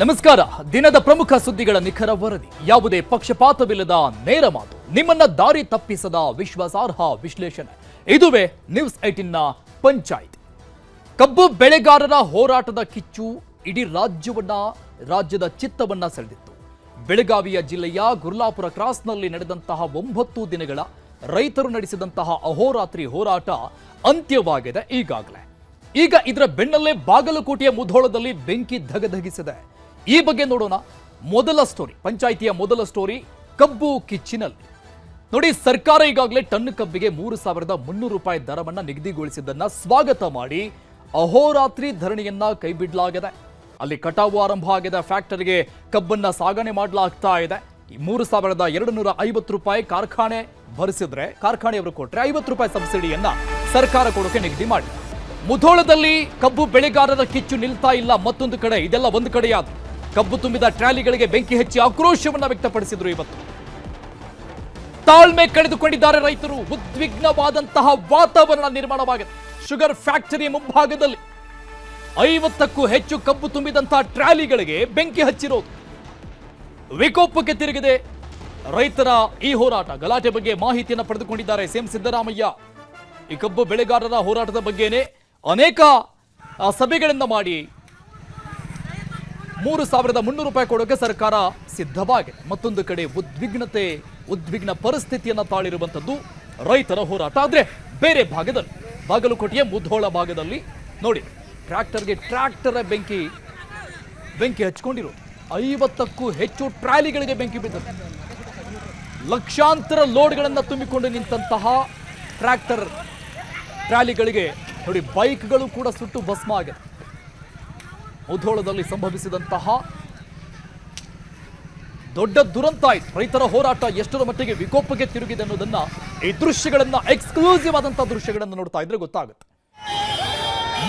ನಮಸ್ಕಾರ. ದಿನದ ಪ್ರಮುಖ ಸುದ್ದಿಗಳ ನಿಖರ ವರದಿ, ಯಾವುದೇ ಪಕ್ಷಪಾತವಿಲ್ಲದ ನೇರ ಮಾತು, ನಿಮ್ಮನ್ನ ದಾರಿ ತಪ್ಪಿಸದ ವಿಶ್ವಾಸಾರ್ಹ ವಿಶ್ಲೇಷಣೆ. ಇದುವೇ ನ್ಯೂಸ್ 18ನ ಪಂಚಾಯಿತಿ. ಕಬ್ಬು ಬೆಳೆಗಾರರ ಹೋರಾಟದ ಕಿಚ್ಚು ಇಡೀ ರಾಜ್ಯದ ಚಿತ್ತವನ್ನ ಸೆಳೆದಿತ್ತು. ಬೆಳಗಾವಿಯ ಜಿಲ್ಲೆಯ ಗುರ್ಲಾಪುರ ಕ್ರಾಸ್ನಲ್ಲಿ ನಡೆದಂತಹ 9 ದಿನಗಳ ರೈತರು ನಡೆಸಿದಂತಹ ಅಹೋರಾತ್ರಿ ಹೋರಾಟ ಅಂತ್ಯವಾಗಿದೆ ಈಗಾಗಲೇ. ಈಗ ಇದರ ಬೆನ್ನಲ್ಲೇ ಬಾಗಲಕೋಟೆಯ ಮುಧೋಳದಲ್ಲಿ ಬೆಂಕಿ ಧಗಧಗಿಸಿದೆ. ಈ ಬಗ್ಗೆ ನೋಡೋಣ. ಮೊದಲ ಸ್ಟೋರಿ, ಪಂಚಾಯಿತಿಯ ಮೊದಲ ಸ್ಟೋರಿ, ಕಬ್ಬು ಕಿಚ್ಚಿನಲ್ಲಿ. ನೋಡಿ, ಸರ್ಕಾರ ಈಗಾಗಲೇ ಟನ್ ಕಬ್ಬಿಗೆ 3,300 ರೂಪಾಯಿ ದರವನ್ನ ನಿಗದಿಗೊಳಿಸಿದ್ದನ್ನ ಸ್ವಾಗತ ಮಾಡಿ ಅಹೋರಾತ್ರಿ ಧರಣಿಯನ್ನ ಕೈಬಿಡಲಾಗಿದೆ. ಅಲ್ಲಿ ಕಟಾವು ಆರಂಭ ಆಗಿದೆ. ಫ್ಯಾಕ್ಟರಿಗೆ ಕಬ್ಬನ್ನ ಸಾಗಣೆ ಮಾಡಲಾಗ್ತಾ ಇದೆ. 3,250 ರೂಪಾಯಿ ಕಾರ್ಖಾನೆ ಭರಿಸಿದ್ರೆ ಕಾರ್ಖಾನೆಯವರು ಕೊಟ್ಟರೆ 50 ರೂಪಾಯಿ ಸಬ್ಸಿಡಿಯನ್ನ ಸರ್ಕಾರ ಕೊಡೋಕೆ ನಿಗದಿ ಮಾಡಿದೆ. ಮುಧೋಳದಲ್ಲಿ ಕಬ್ಬು ಬೆಳೆಗಾರರ ಕಿಚ್ಚು ನಿಲ್ತಾ ಇಲ್ಲ. ಮತ್ತೊಂದು ಕಡೆ ಇದೆಲ್ಲ ಒಂದು ಕಡೆಯಾದ ಕಬ್ಬು ತುಂಬಿದ ಟ್ರಾಲಿಗಳಿಗೆ ಬೆಂಕಿ ಹಚ್ಚಿ ಆಕ್ರೋಶವನ್ನ ವ್ಯಕ್ತಪಡಿಸಿದ್ರು. ಇವತ್ತು ತಾಳ್ಮೆ ಕಳೆದುಕೊಂಡಿದ್ದಾರೆ ರೈತರು. ಉದ್ವಿಗ್ನವಾದಂತಹ ವಾತಾವರಣ ನಿರ್ಮಾಣವಾಗಿದೆ. ಶುಗರ್ ಫ್ಯಾಕ್ಟರಿ ಮುಂಭಾಗದಲ್ಲಿ 50ಕ್ಕೂ ಹೆಚ್ಚು ಕಬ್ಬು ತುಂಬಿದಂತಹ ಟ್ರಾಲಿಗಳಿಗೆ ಬೆಂಕಿ ಹಚ್ಚಿರೋದು ವಿಕೋಪಕ್ಕೆ ತಿರುಗಿದೆ ರೈತರ ಈ ಹೋರಾಟ. ಗಲಾಟೆ ಬಗ್ಗೆ ಮಾಹಿತಿಯನ್ನು ಪಡೆದುಕೊಂಡಿದ್ದಾರೆ ಸಿಎಂ ಸಿದ್ದರಾಮಯ್ಯ. ಈ ಕಬ್ಬು ಬೆಳೆಗಾರರ ಹೋರಾಟದ ಬಗ್ಗೆನೇ ಅನೇಕ ಸಭೆಗಳನ್ನು ಮಾಡಿ 3,300 ರೂಪಾಯಿ ಕೊಡೋಕೆ ಸರ್ಕಾರ ಸಿದ್ಧವಾಗಿದೆ. ಮತ್ತೊಂದು ಕಡೆ ಉದ್ವಿಗ್ನ ಪರಿಸ್ಥಿತಿಯನ್ನು ತಾಳಿರುವಂಥದ್ದು ರೈತರ ಹೋರಾಟ. ಆದರೆ ಬೇರೆ ಭಾಗದಲ್ಲಿ, ಬಾಗಲಕೋಟೆಯ ಮುಧೋಳ ಭಾಗದಲ್ಲಿ ನೋಡಿ, ಟ್ರ್ಯಾಕ್ಟರ್ ಬೆಂಕಿ ಹಚ್ಕೊಂಡಿರೋದು. 50ಕ್ಕೂ ಹೆಚ್ಚು ಟ್ರಾಲಿಗಳಿಗೆ ಬೆಂಕಿ ಬಿದ್ದಿದೆ. ಲಕ್ಷಾಂತರ ಲೋಡ್ಗಳನ್ನು ತುಂಬಿಕೊಂಡು ನಿಂತಹ ಟ್ರಾಲಿಗಳಿಗೆ ನೋಡಿ, ಬೈಕ್ಗಳು ಕೂಡ ಸುಟ್ಟು ಭಸ್ಮ ಆಗಿದೆ. ಮುಧೋಳದಲ್ಲಿ ಸಂಭವಿಸಿದಂತಹ ದೊಡ್ಡ ದುರಂತ ಆಯಿತು. ರೈತರ ಹೋರಾಟ ಎಷ್ಟರ ಮಟ್ಟಿಗೆ ವಿಕೋಪಕ್ಕೆ ತಿರುಗಿದೆ ಅನ್ನೋದನ್ನ ಈ ದೃಶ್ಯಗಳನ್ನ, ಎಕ್ಸ್ಕ್ಲೂಸಿವ್ ಆದಂತಹ ದೃಶ್ಯಗಳನ್ನು ನೋಡ್ತಾ ಇದ್ರೆ ಗೊತ್ತಾಗುತ್ತೆ.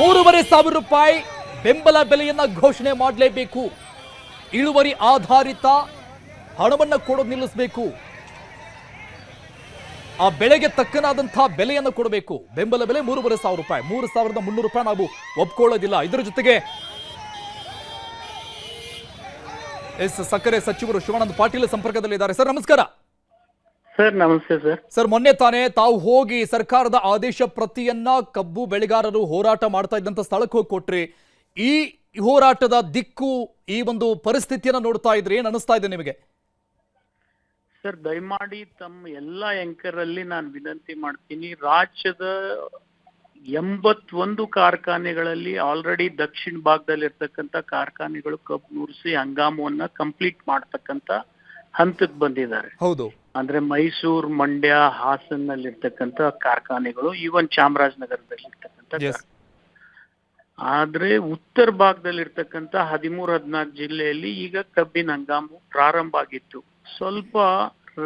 3,500 ರೂಪಾಯಿ ಬೆಂಬಲ ಬೆಲೆಯನ್ನ ಘೋಷಣೆ ಮಾಡಲೇಬೇಕು. ಇಳುವರಿ ಆಧಾರಿತ ಹಣವನ್ನ ಕೊಡೋದು ನಿಲ್ಲಿಸಬೇಕು. ಆ ಬೆಳೆಗೆ ತಕ್ಕನಾದಂತಹ ಬೆಲೆಯನ್ನು ಕೊಡಬೇಕು. ಬೆಂಬಲ ಬೆಲೆ 3,500 ರೂಪಾಯಿ, 3,300 ರೂಪಾಯಿ ನಾವು ಒಪ್ಕೊಳ್ಳೋದಿಲ್ಲ. ಇದರ ಜೊತೆಗೆ ಸಕ್ಕರೆ ಸಚಿವರು ಶಿವಾನಂದ ಪಾಟೀಲ್ ಸಂಪರ್ಕದಲ್ಲಿದ್ದಾರೆ. ಸರ್ ನಮಸ್ಕಾರ. ಸರ್ ನಮಸ್ತೆ ಸರ್. ಸರ್, ಮೊನ್ನೆ ತಾನೇ ತಾವು ಹೋಗಿ ಸರ್ಕಾರದ ಆದೇಶ ಪ್ರತಿಯನ್ನ ಕಬ್ಬು ಬೆಳೆಗಾರರು ಹೋರಾಟ ಮಾಡ್ತಾ ಇದ್ದಂತ ಸ್ಥಳಕ್ಕೆ ಹೋಗಿ ಕೊಟ್ರಿ. ಈ ಹೋರಾಟದ ದಿಕ್ಕು, ಈ ಒಂದು ಪರಿಸ್ಥಿತಿಯನ್ನ ನೋಡ್ತಾ ಇದ್ರಿ, ಏನ್ ಅನಿಸ್ತಾ ಇದೆ ನಿಮಗೆ? ಸರ್, ದಯಮಾಡಿ ತಮ್ಮ ಎಲ್ಲ ಆಂಕರ್ ಅಲ್ಲಿ ನಾನು ವಿನಂತಿ ಮಾಡ್ತೀನಿ, ರಾಜ್ಯದ 81 ಕಾರ್ಖಾನೆಗಳಲ್ಲಿ ಆಲ್ರೆಡಿ ದಕ್ಷಿಣ ಭಾಗದಲ್ಲಿ ಇರ್ತಕ್ಕಂಥ ಕಾರ್ಖಾನೆಗಳು ಕಬ್ಬು ನುರಿಸಿ ಹಂಗಾಮವನ್ನ ಕಂಪ್ಲೀಟ್ ಮಾಡ್ತಕ್ಕಂಥ ಹಂತಕ್ಕೆ ಬಂದಿದ್ದಾರೆ. ಹೌದು. ಅಂದ್ರೆ ಮೈಸೂರು, ಮಂಡ್ಯ, ಹಾಸನಲ್ಲಿ ಇರ್ತಕ್ಕಂಥ ಕಾರ್ಖಾನೆಗಳು, ಈವನ್ ಚಾಮರಾಜನಗರದಲ್ಲಿ ಇರ್ತಕ್ಕಂಥ. ಆದ್ರೆ ಉತ್ತರ ಭಾಗದಲ್ಲಿ ಇರ್ತಕ್ಕಂಥ 13-14 ಜಿಲ್ಲೆಯಲ್ಲಿ ಈಗ ಕಬ್ಬಿನ ಹಂಗಾಮು ಪ್ರಾರಂಭ ಆಗಿತ್ತು. ಸ್ವಲ್ಪ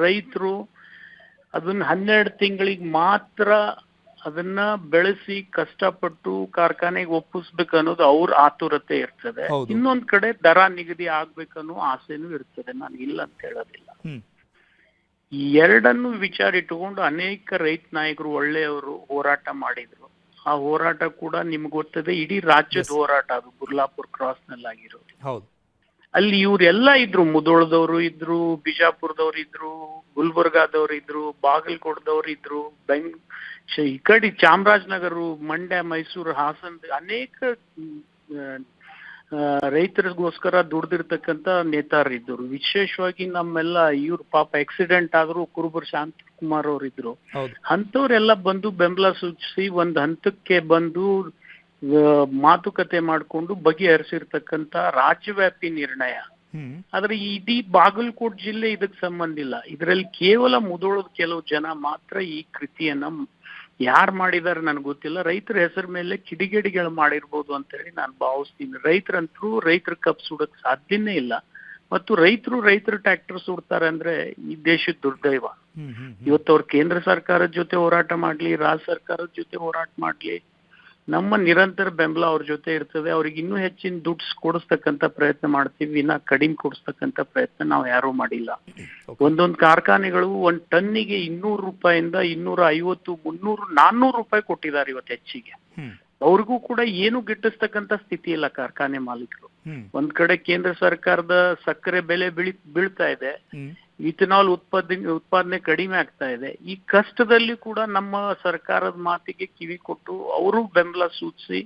ರೈತರು ಅದನ್ನ 12 ತಿಂಗಳಿಗೆ ಮಾತ್ರ ಅದನ್ನ ಬೆಳೆಸಿ ಕಷ್ಟಪಟ್ಟು ಕಾರ್ಖಾನೆಗೆ ಒಪ್ಪಿಸ್ಬೇಕು ಅನ್ನೋದು ಅವ್ರ ಆತುರತೆ ಇರ್ತದೆ. ಇನ್ನೊಂದ್ ಕಡೆ ದರ ನಿಗದಿ ಆಗ್ಬೇಕನ್ನೋ ಆಸೆನೂ ಇರ್ತದೆ. ನಾನು ಇಲ್ಲ ಅಂತ ಹೇಳೋದಿಲ್ಲ. ಈ ಎರಡನ್ನು ವಿಚಾರ ಇಟ್ಟುಕೊಂಡು ಅನೇಕ ರೈತ ನಾಯಕರು ಒಳ್ಳೆಯವರು ಹೋರಾಟ ಮಾಡಿದ್ರು. ಆ ಹೋರಾಟ ಕೂಡ ನಿಮ್ಗೆ ಗೊತ್ತದೆ, ಇಡೀ ರಾಜ್ಯದ ಹೋರಾಟ. ಅದು ಗುರ್ಲಾಪುರ್ ಕ್ರಾಸ್ ನಲ್ಲಿ ಆಗಿರೋದು. ಅಲ್ಲಿ ಇವರೆಲ್ಲ ಇದ್ರು. ಮುಧೋಳದವರು ಇದ್ರು, ಬಿಜಾಪುರದವ್ರು ಇದ್ರು, ಗುಲ್ಬರ್ಗಾದವ್ರು ಇದ್ರು, ಬಾಗಲಕೋಟದವ್ರು ಇದ್ರು, ಈ ಕಡೆ ಚಾಮರಾಜನಗರ, ಮಂಡ್ಯ, ಮೈಸೂರು, ಹಾಸನ ಅನೇಕ ರೈತರಿಗೋಸ್ಕರ ದುಡ್ದಿರ್ತಕ್ಕಂಥ ನೇತಾರರಿದ್ದರು. ವಿಶೇಷವಾಗಿ ನಮ್ಮೆಲ್ಲ ಇವ್ರು ಪಾಪ ಆಕ್ಸಿಡೆಂಟ್ ಆದ್ರು ಕುರುಬರ್ ಶಾಂತಕುಮಾರ್ ಅವ್ರು ಇದ್ರು. ಅಂತವ್ರೆಲ್ಲ ಬಂದು ಬೆಂಬಲ ಸೂಚಿಸಿ ಒಂದ್ ಹಂತಕ್ಕೆ ಬಂದು ಮಾತುಕತೆ ಮಾಡಿಕೊಂಡು ಬಗೆಹರಿಸಿರ್ತಕ್ಕಂಥ ರಾಜ್ಯವ್ಯಾಪಿ ನಿರ್ಣಯ. ಆದ್ರೆ ಇಡೀ ಬಾಗಲಕೋಟ್ ಜಿಲ್ಲೆ ಇದಕ್ಕೆ ಸಂಬಂಧ ಇಲ್ಲ. ಇದರಲ್ಲಿ ಕೇವಲ ಮುಧೋಳದ ಕೆಲವು ಜನ ಮಾತ್ರ ಈ ಕೃತಿಯನ್ನ ಯಾರು ಮಾಡಿದಾರೆ ನನ್ಗೆ ಗೊತ್ತಿಲ್ಲ. ರೈತರ ಹೆಸರ ಮೇಲೆ ಕಿಡಿಗೇಡಿಗಳು ಮಾಡಿರ್ಬೋದು ಅಂತ ಹೇಳಿ ನಾನು ಭಾವಿಸ್ತೀನಿ. ರೈತರಂತರೂ ರೈತರ ಕಬ್ಬು ಸುಡಕ್ ಸಾಧ್ಯನೇ ಇಲ್ಲ. ಮತ್ತು ರೈತರು ಟ್ರ್ಯಾಕ್ಟರ್ ಸುಡ್ತಾರೆ ಅಂದ್ರೆ ಈ ದೇಶದ ದುರ್ದೈವ. ಇವತ್ತು ಅವ್ರು ಕೇಂದ್ರ ಸರ್ಕಾರದ ಜೊತೆ ಹೋರಾಟ ಮಾಡ್ಲಿ, ರಾಜ್ಯ ಸರ್ಕಾರದ ಜೊತೆ ಹೋರಾಟ ಮಾಡ್ಲಿ, ನಮ್ಮ ನಿರಂತರ ಬೆಂಬಲ ಅವ್ರ ಜೊತೆ ಇರ್ತದೆ. ಅವ್ರಿಗೆ ಇನ್ನೂ ಹೆಚ್ಚಿನ ದುಡ್ಡು ಕೊಡಿಸ್ತಕ್ಕಂಥ ಪ್ರಯತ್ನ ಮಾಡ್ತೀವಿ, ಇನ್ನ ಕಡಿಮೆ ಕೊಡಿಸ್ತಕ್ಕಂಥ ಪ್ರಯತ್ನ ನಾವು ಯಾರೂ ಮಾಡಿಲ್ಲ. ಒಂದೊಂದು ಕಾರ್ಖಾನೆಗಳು 1 ಟನ್ನಿಗೆ 200 ರೂಪಾಯಿಂದ 250, 300, 400 ರೂಪಾಯಿ ಕೊಟ್ಟಿದ್ದಾರೆ ಇವತ್ತು ಹೆಚ್ಚಿಗೆ. ಅವ್ರಿಗೂ ಕೂಡ ಏನು ಗಿಟ್ಟಿಸ್ತಕ್ಕಂತ ಸ್ಥಿತಿ ಇಲ್ಲ ಕಾರ್ಖಾನೆ ಮಾಲೀಕರು. ಒಂದ್ ಕಡೆ ಕೇಂದ್ರ ಸರ್ಕಾರದ ಸಕ್ಕರೆ ಬೆಲೆ ಬೀಳ್ತಾ ಇದೆ, ಇಥನಾಲ್ ಉತ್ಪಾದನೆ ಕಡಿಮೆ ಆಗ್ತಾ ಇದೆ. ಈ ಕಷ್ಟದಲ್ಲಿ ಕೂಡ ನಮ್ಮ ಸರ್ಕಾರದ ಮಾತಿಗೆ ಕಿವಿ ಕೊಟ್ಟು ಅವರು ಬೆಂಬಲ ಸೂಚಿಸಿ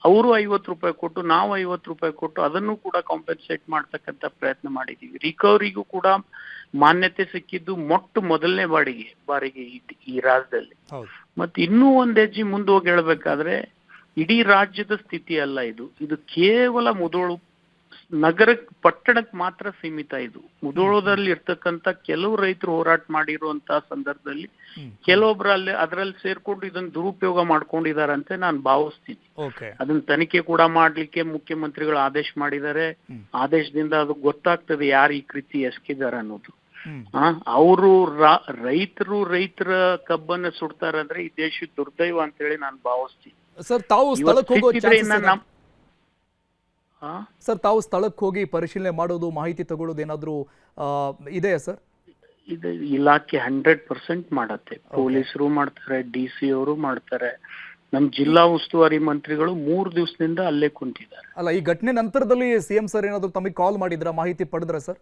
ಅವರು 50 ರೂಪಾಯಿ ಕೊಟ್ಟು ನಾವು 50 ರೂಪಾಯಿ ಕೊಟ್ಟು ಅದನ್ನು ಕೂಡ ಕಾಂಪೆನ್ಸೇಟ್ ಮಾಡ್ತಕ್ಕಂಥ ಪ್ರಯತ್ನ ಮಾಡಿದೀವಿ. ರಿಕವರಿಗೂ ಕೂಡ ಮಾನ್ಯತೆ ಸಿಕ್ಕಿದ್ದು ಮೊದಲನೇ ಬಾರಿಗೆ ಈ ರಾಜ್ಯದಲ್ಲಿ. ಮತ್ತೆ ಇನ್ನೂ ಒಂದ್ ಹೆಜ್ಜೆ ಮುಂದೆ ಹೋಗಿ ಹೇಳ್ಬೇಕಾದ್ರೆ ಇಡೀ ರಾಜ್ಯದ ಸ್ಥಿತಿ ಅಲ್ಲ ಇದು ಕೇವಲ ಮುಧೋಳ ನಗರ ಪಟ್ಟಣಕ್ಕೆ ಮಾತ್ರ ಸೀಮಿತ. ಇದು ಮುಧೋಳದಲ್ಲಿ ಇರ್ತಕ್ಕಂತ ಕೆಲವು ರೈತರು ಹೋರಾಟ ಮಾಡಿರುವಂತಹ ಸಂದರ್ಭದಲ್ಲಿ ಕೆಲವೊಬ್ರು ಅದ್ರಲ್ಲಿ ಸೇರ್ಕೊಂಡು ಇದನ್ನ ದುರುಪಯೋಗ ಮಾಡ್ಕೊಂಡಿದಾರಂತೆ ನಾನು ಭಾವಿಸ್ತೀನಿ. ಅದನ್ನ ತನಿಖೆ ಕೂಡ ಮಾಡ್ಲಿಕ್ಕೆ ಮುಖ್ಯಮಂತ್ರಿಗಳು ಆದೇಶ ಮಾಡಿದ್ದಾರೆ. ಆದೇಶದಿಂದ ಅದು ಗೊತ್ತಾಗ್ತದೆ ಯಾರು ಈ ಕೃತಿ ಎಸಗಿದಾರೆ ಅನ್ನೋದು. ಅವರು ರೈತರ ಕಬ್ಬನ್ನ ಸುಡ್ತಾರಂದ್ರೆ ಈ ದೇಶದ ದುರ್ದೈವ ಅಂತ ಹೇಳಿ ನಾನು ಭಾವಿಸ್ತೀನಿ. ಸರ್ ತಾವು ಸ್ಥಳಕ್ಕೆ ಹೋಗಿ ಪರಿಶೀಲನೆ ಮಾಡೋದು, ಮಾಹಿತಿ ತಗೊಳ್ಳೋದು ಏನಾದ್ರು ಇದೆಯಾ ಸರ್? ಇದು ಇಲಾಖೆ 100% ಮಾಡತ್ತೆ. ಪೊಲೀಸರು ಮಾಡ್ತಾರೆ, DC ಅವರು ಮಾಡ್ತಾರೆ. ನಮ್ ಜಿಲ್ಲಾ ಉಸ್ತುವಾರಿ ಮಂತ್ರಿಗಳು 3 ದಿವಸದಿಂದ ಅಲ್ಲೇ ಕುಂತಿದ್ದಾರೆ. ಅಲ್ಲ, ಈ ಘಟನೆ ನಂತರದಲ್ಲಿ CM ಸರ್ ಏನಾದ್ರು ತಮಗೆ ಕಾಲ್ ಮಾಡಿದ್ರ, ಮಾಹಿತಿ ಪಡೆದ್ರ ಸರ್?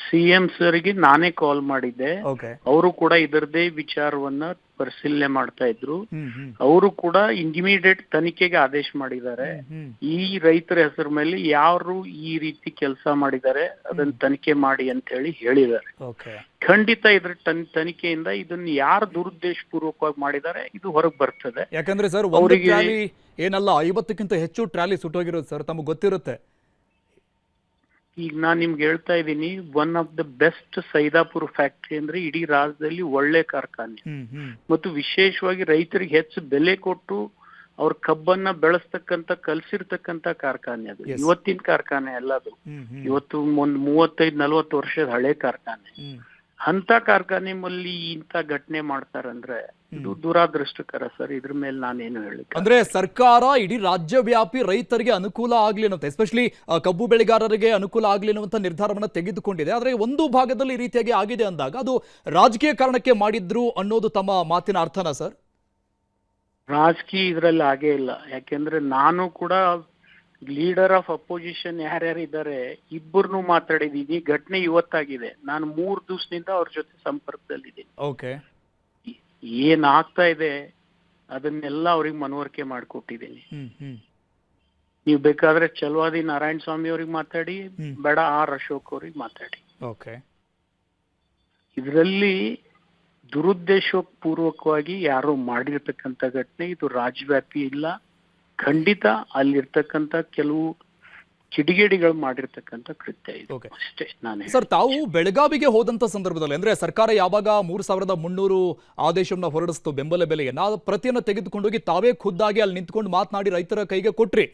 CM ಸರ್ಗೆ ನಾನೇ ಕಾಲ್ ಮಾಡಿದ್ದೆ. ಅವರು ಕೂಡ ಇದರದೇ ವಿಚಾರವನ್ನ ಪರಿಶೀಲನೆ ಮಾಡ್ತಾ ಇದ್ರು. ಅವರು ಕೂಡ ಇಮಿಡಿಯೇಟ್ ತನಿಖೆಗೆ ಆದೇಶ ಮಾಡಿದ್ದಾರೆ. ಈ ರೈತರ ಹೆಸರ ಮೇಲೆ ಯಾರು ಈ ರೀತಿ ಕೆಲಸ ಮಾಡಿದ್ದಾರೆ ಅದನ್ನ ತನಿಖೆ ಮಾಡಿ ಅಂತ ಹೇಳಿದ್ದಾರೆ. ಖಂಡಿತ ಇದ್ರ ತನಿಖೆಯಿಂದ ಇದನ್ನ ಯಾರು ದುರುದ್ದೇಶ ಪೂರ್ವಕವಾಗಿ ಮಾಡಿದ್ದಾರೆ ಇದು ಹೊರಗೆ ಬರ್ತದೆ. ಯಾಕಂದ್ರೆ ಸರ್ ಅವರಿಗೆ ಏನಲ್ಲ 50ಕ್ಕಿಂತ ಹೆಚ್ಚು ಟ್ರಾಲಿ ಸುಟ್ಟೋಗಿರೋದು ಸರ್, ತಮಗೆ ಗೊತ್ತಿರುತ್ತೆ. ಈಗ ನಾನ್ ನಿಮ್ಗೆ ಹೇಳ್ತಾ ಇದ್ದೀನಿ, one of the best Saidapur factory ಅಂದ್ರೆ ಇಡೀ ರಾಜ್ಯದಲ್ಲಿ ಒಳ್ಳೆ ಕಾರ್ಖಾನೆ ಮತ್ತು ವಿಶೇಷವಾಗಿ ರೈತರಿಗೆ ಹೆಚ್ಚು ಬೆಲೆ ಕೊಟ್ಟು ಅವ್ರ ಕಬ್ಬನ್ನ ಬೆಳೆಸ್ತಕ್ಕಂತ ಕಲ್ಸಿರ್ತಕ್ಕಂತ ಕಾರ್ಖಾನೆ ಅದು. ಇವತ್ತಿನ ಕಾರ್ಖಾನೆ ಅಲ್ಲ ಅದು, ಇವತ್ತು ಒಂದು 35-40 ವರ್ಷದ ಹಳೆ ಕಾರ್ಖಾನೆ. ಅಂತ ಕಾರ್ಖಾನೆ ಮಲ್ಲಿ ಇಂತ ಘಟನೆ ಮಾಡ್ತಾರಂದ್ರೆ ಇದು ದುರಾದೃಷ್ಟಕರ ಸರ್. ಇದ್ರ ಮೇಲೆ ನಾನೇನು ಹೇಳಿ, ಅಂದ್ರೆ ಸರ್ಕಾರ ಇಡೀ ರಾಜ್ಯವ್ಯಾಪಿ ರೈತರಿಗೆ ಅನುಕೂಲ ಆಗ್ಲಿ ಅನ್ನೋ, ಎಸ್ಪೆಷಲಿ ಕಬ್ಬು ಬೆಳೆಗಾರರಿಗೆ ಅನುಕೂಲ ಆಗ್ಲಿ ಅನ್ನುವಂತ ನಿರ್ಧಾರವನ್ನ ತೆಗೆದುಕೊಂಡಿದೆ. ಆದ್ರೆ ಒಂದು ಭಾಗದಲ್ಲಿ ಈ ರೀತಿಯಾಗಿ ಆಗಿದೆ ಅಂದಾಗ ಅದು ರಾಜಕೀಯ ಕಾರಣಕ್ಕೆ ಮಾಡಿದ್ರು ಅನ್ನೋದು ತಮ್ಮ ಮಾತಿನ ಅರ್ಥನಾ ಸರ್? ರಾಜಕೀಯ ಇದ್ರಲ್ಲಿ ಆಗೇ ಇಲ್ಲ. ಯಾಕೆಂದ್ರೆ ನಾನು ಕೂಡ ಲೀಡರ್ ಆಫ್ ಅಪೋಸಿಷನ್ ಯಾರ್ಯಾರು ಇದ್ದಾರೆ ಇಬ್ಬರನ್ನು ಮಾತಾಡಿದೀನಿ. ಘಟನೆ ಇವತ್ತಾಗಿದೆ. ನಾನು 3 ದಿವಸದಿಂದ ಅವ್ರ ಜೊತೆ ಸಂಪರ್ಕದಲ್ಲಿದ್ದೀನಿ. ಏನ್ ಆಗ್ತಾ ಇದೆ ಅದನ್ನೆಲ್ಲ ಅವ್ರಿಗೆ ಮನವರಿಕೆ ಮಾಡಿಕೊಟ್ಟಿದ್ದೀನಿ. ನೀವು ಬೇಕಾದ್ರೆ ಚಲವಾದಿ ನಾರಾಯಣ ಸ್ವಾಮಿ ಅವ್ರಿಗೆ ಮಾತಾಡಿ, ಬೇಡ R ಅಶೋಕ್ ಅವ್ರಿಗೆ ಮಾತಾಡಿ. ಇದರಲ್ಲಿ ದುರುದ್ದೇಶ ಪೂರ್ವಕವಾಗಿ ಯಾರೋ ಮಾಡಿರ್ತಕ್ಕಂಥ ಘಟನೆ ಇದು ರಾಜ್ಯವ್ಯಾಪಿ ಇಲ್ಲ. ಖಂಡಿತ ಅಲ್ಲಿರ್ತಕ್ಕಂಥ ಕೆಲವು ಕಿಡಿಗೇಡಿಗಳು ಮಾಡಿರ್ತಕ್ಕಂಥ ಕೃತ್ಯ ಇದು ಅಷ್ಟೇ. ನಾನು ಸರ್, ತಾವು ಬೆಳಗಾವಿಗೆ ಹೋದಂತ ಸಂದರ್ಭದಲ್ಲಿ ಅಂದ್ರೆ ಸರ್ಕಾರ ಯಾವಾಗ 3300 ಆದೇಶವನ್ನ ಹೊರಡಿಸ್ತು ಬೆಂಬಲ ಬೆಲೆಯನ್ನ, ಪ್ರತಿಯನ್ನ ತೆಗೆದುಕೊಂಡೋಗಿ ತಾವೇ ಖುದ್ದಾಗಿ ಅಲ್ಲಿ ನಿಂತ್ಕೊಂಡು ಮಾತನಾಡಿ ರೈತರ ಕೈಗೆ ಕೊಟ್ರಿ.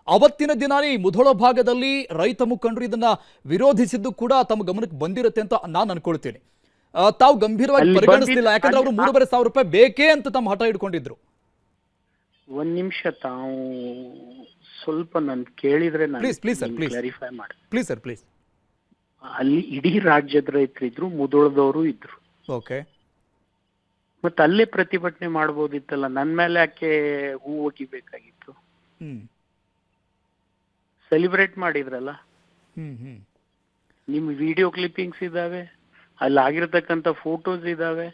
ಅವತ್ತಿನ ದಿನಾನೇ ಈ ಮುಧೋಳ ಭಾಗದಲ್ಲಿ ರೈತ ಮುಖಂಡರು ಇದನ್ನ ವಿರೋಧಿಸಿದ್ದು ಕೂಡ ತಮ್ಮ ಗಮನಕ್ಕೆ ಬಂದಿರುತ್ತೆ ಅಂತ ನಾನು ಅನ್ಕೊಳ್ತೀನಿ. ತಾವು ಗಂಭೀರವಾಗಿ ಪರಿಗಣಿಸಲಿಲ್ಲ, ಯಾಕಂದ್ರೆ ಅವರು 3500 ರೂಪಾಯಿ ಬೇಕೇ ಅಂತ ತಮ್ಮ ಹಠ ಇಟ್ಕೊಂಡಿದ್ರು. ಒಂದ್ ನಿಮಿಷ ತಾವು ಸ್ವಲ್ಪ ನನ್ ಕೇಳಿದ್ರೆ ಕ್ಲಾರಿಫೈ ಮಾಡಿ ಪ್ಲೀಸ್ ಸರ್, ಪ್ಲೀಸ್. ಅಲ್ಲಿ ಇಡೀ ರಾಜ್ಯದ ರೈತರು ಇದ್ರು, ಮುಧೋಳದವರು ಇದ್ರು. ಮತ್ತೆ ಅಲ್ಲೇ ಪ್ರತಿಭಟನೆ ಮಾಡ್ಬೋದಿತ್ತಲ್ಲ, ನನ್ ಮೇಲೆ ಯಾಕೆ ಹೂ ಒಗಿಬೇಕಾಗಿತ್ತು? ಸೆಲಿಬ್ರೇಟ್ ಮಾಡಿದ್ರಲ್ಲ. ನಿಮ್ ವಿಡಿಯೋ ಕ್ಲಿಪ್ಪಿಂಗ್ಸ್ ಇದಾವೆ, ಅಲ್ಲಿ ಆಗಿರ್ತಕ್ಕಂಥ ಫೋಟೋಸ್ ಇದಾವೆ.